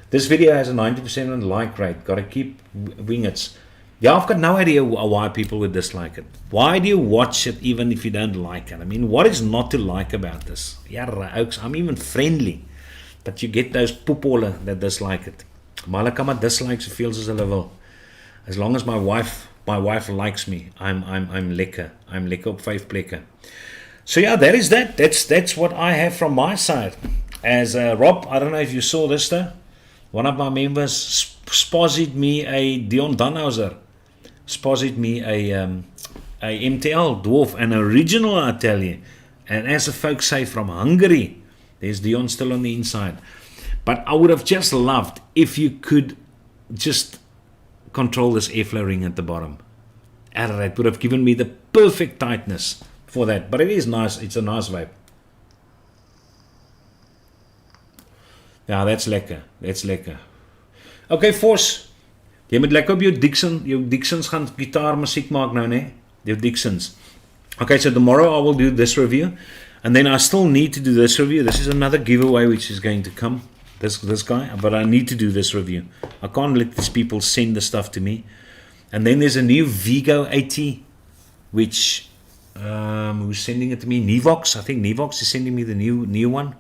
This video has a 90% like rate. Got to keep wingets. Yeah, I've got no idea why people would dislike it. Why do you watch it even if you don't like it? I mean, what is not to like about this? Yeah, I'm even friendly. But you get those poepolle that dislike it. Maar hulle kan maar dislike soveel as hulle wil. As long as my wife likes me, I'm lekker. I'm lekker op 5 plekke. So yeah, that is that. That's what I have from my side. As Rob, I don't know if you saw this though. One of my members sponsored me a Dion Dunhauser. Sponsored me a MTL dwarf, an original, I tell you. And as the folks say, from Hungary. There's Dion still on the inside. But I would have just loved if you could just control this airflow ring at the bottom. It would have given me the perfect tightness for that. But it is nice. It's a nice vape. Ja, that's lekker. That's lekker. Okay, Force. Jy moet lekker op jou Dixons gaan gitaar musiek maak nou, né? Jou Dixons. Okay, so tomorrow I will do this review. And then I still need to do this review. This is another giveaway which is going to come. This guy, but I need to do this review. I can't let these people send the stuff to me. And then there's a new Vigo 80, which who's sending it to me? Nivox. I think Nivox is sending me the new one.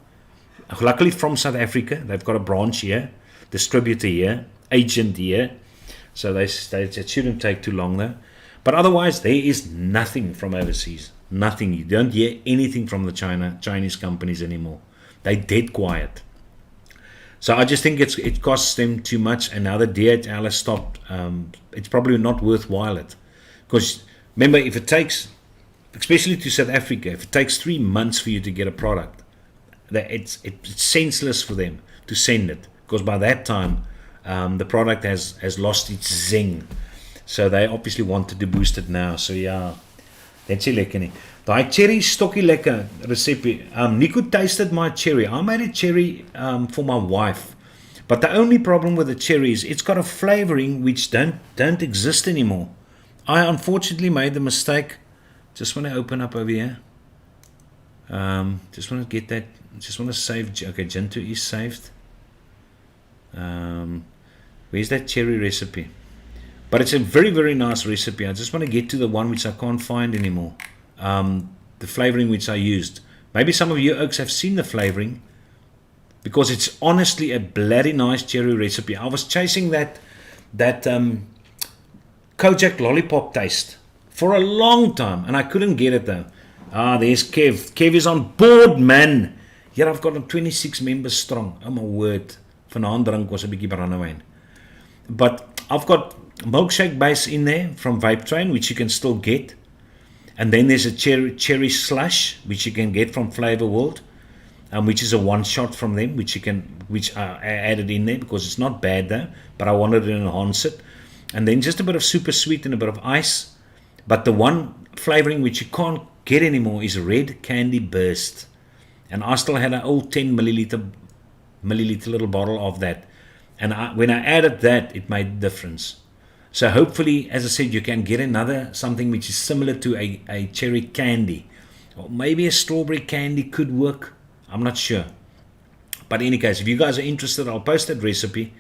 Luckily from South Africa, they've got a branch here, distributor here, agent here. So it shouldn't take too long though. But otherwise, there is nothing from overseas. Nothing. You don't hear anything from the Chinese companies anymore. They're dead quiet. So I just think it costs them too much, and now the DHL has stopped. It's probably not worthwhile it, because remember, if it takes, especially to South Africa, if it takes 3 months for you to get a product, that it's senseless for them to send it, because by that time the product has lost its zing. So they obviously wanted to boost it now. So yeah, that's lekker nie. Daai cherry stokkie lekker recipe. Nico tasted my cherry. I made a cherry for my wife. But the only problem with the cherry is it's got a flavoring which don't exist anymore. I unfortunately made the mistake. Just want to open up over here. Just want to get that. Just want to save. Okay, Gin 2 is saved. Where's that cherry recipe? But it's a very, very nice recipe. I just want to get to the one which I can't find anymore. The flavoring which I used. Maybe some of you oaks have seen the flavoring, because it's honestly a bloody nice cherry recipe. I was chasing that Kojak lollipop taste for a long time, and I couldn't get it though. There's Kev. Kev is on board, man. Here I've got 26 members strong. Oh my word. Vanaand drink was 'n bietjie brandewyn. But I've got milkshake base in there from Vape Train, which you can still get. And then there's a cherry slush, which you can get from Flavor World, which is a one shot from them, which I added in there because it's not bad though, but I wanted to enhance it. And then just a bit of super sweet and a bit of ice. But the one flavoring which you can't get anymore is red candy burst. And I still had an old 10 milliliter little bottle of that. And when I added that, it made a difference. So hopefully, as I said, you can get something which is similar to a cherry candy. Or maybe a strawberry candy could work. I'm not sure. But in any case, if you guys are interested, I'll post that recipe.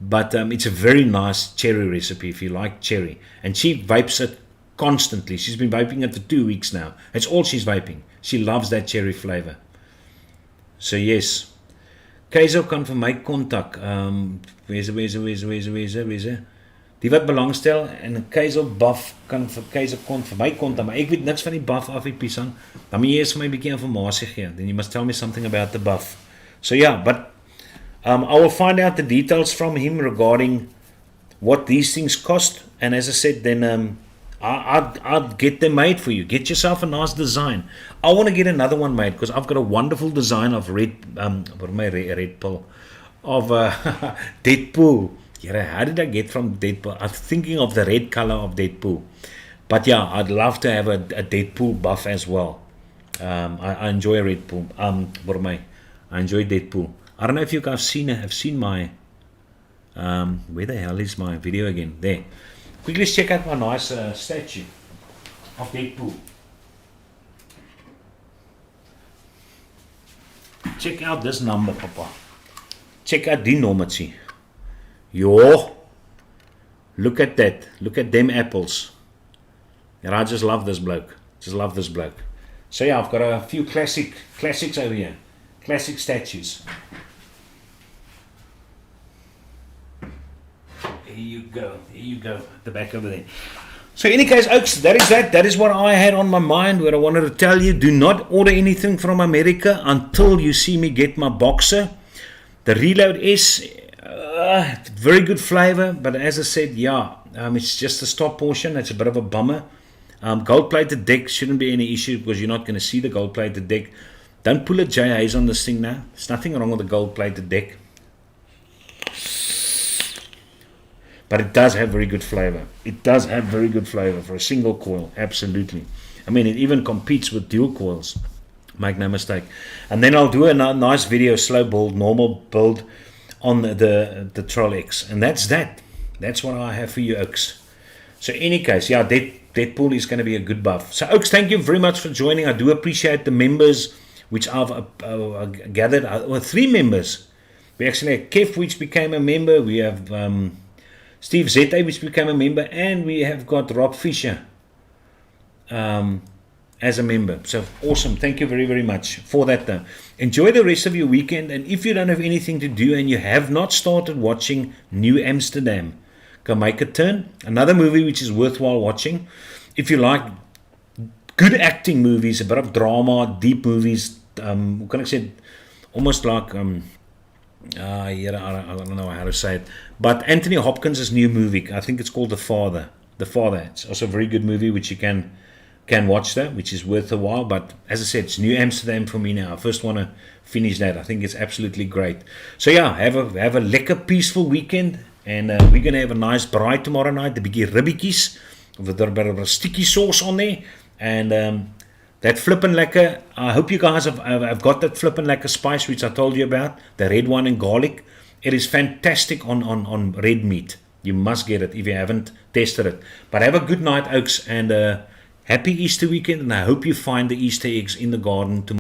But it's a very nice cherry recipe if you like cherry. And she vapes it constantly. She's been vaping it for 2 weeks now. That's all she's vaping. She loves that cherry flavor. So yes. Keizer kan vir my kontak. Wees. Die wat belangstel en Keizer Buff kan vir Keizer vir my kontak. Maar ek weet niks van die Buff af, Pisang. Dan moet jy eers vir my 'n bietjie informasie gee. Then you must tell me something about the Buff. So yeah, but I will find out the details from him regarding what these things cost. And as I said, then I'd get them made for you. Get yourself a nice design. I want to get another one made because I've got a wonderful design of red pill of Deadpool. Yeah, how did I get from Deadpool? I'm thinking of the red color of Deadpool. But yeah, I'd love to have a Deadpool buff as well. I enjoy red pool. I enjoy Deadpool. I don't know if you guys have seen my where the hell is my video again? There. Quickly check out my nice statue of Deadpool. Check out this number, Papa. Check out die nommertjie. Yo, look at that. Look at them apples. And I just love this bloke. So yeah, I've got a few classics over here. Classic statues. There you go. At the back over there. So in any case, Oaks, that is that. That is what I had on my mind, what I wanted to tell you. Do not order anything from America until you see me get my boxer. The Reload S, very good flavor, but as I said, yeah, it's just a stop portion. It's a bit of a bummer. Gold-plated deck shouldn't be any issue because you're not going to see the gold-plated deck. Don't pull a J Hayes on this thing now. There's nothing wrong with the gold-plated deck. But it does have very good flavor. For a single coil, absolutely. I mean, it even competes with dual coils. Make no mistake. And then I'll do a nice video, slow build, normal build on the Troll X. And that's that. That's what I have for you, Oaks. So in any case, yeah, Deadpool is going to be a good buff. So Oaks, thank you very much for joining. I do appreciate the members which I've gathered. 3 members. We actually have Kev, which became a member. We have Steve Zeta, which became a member. And we have got Rob Fisher as a member. So awesome. Thank you very, very much for that though. Enjoy the rest of your weekend. And if you don't have anything to do and you have not started watching New Amsterdam, go make a turn. Another movie which is worthwhile watching. If you like good acting movies, a bit of drama, deep movies, what can I say? Almost like, I don't know how to say it. But Anthony Hopkins' new movie, I think it's called The Father. It's also a very good movie which you can watch that, which is worth a while. But as I said, it's New Amsterdam for me now. I first want to finish that. I think it's absolutely great. So yeah, have a lekker peaceful weekend. And we're going to have a nice braai tomorrow night. The biggie ribbietjies with a bit of a sticky sauce on there. And that flippin' lekker, I hope you guys have got that flippin' lekker spice which I told you about. The red one and garlic. It is fantastic on red meat. You must get it if you haven't tested it. But have a good night, Oaks. And happy Easter weekend. And I hope you find the Easter eggs in the garden tomorrow.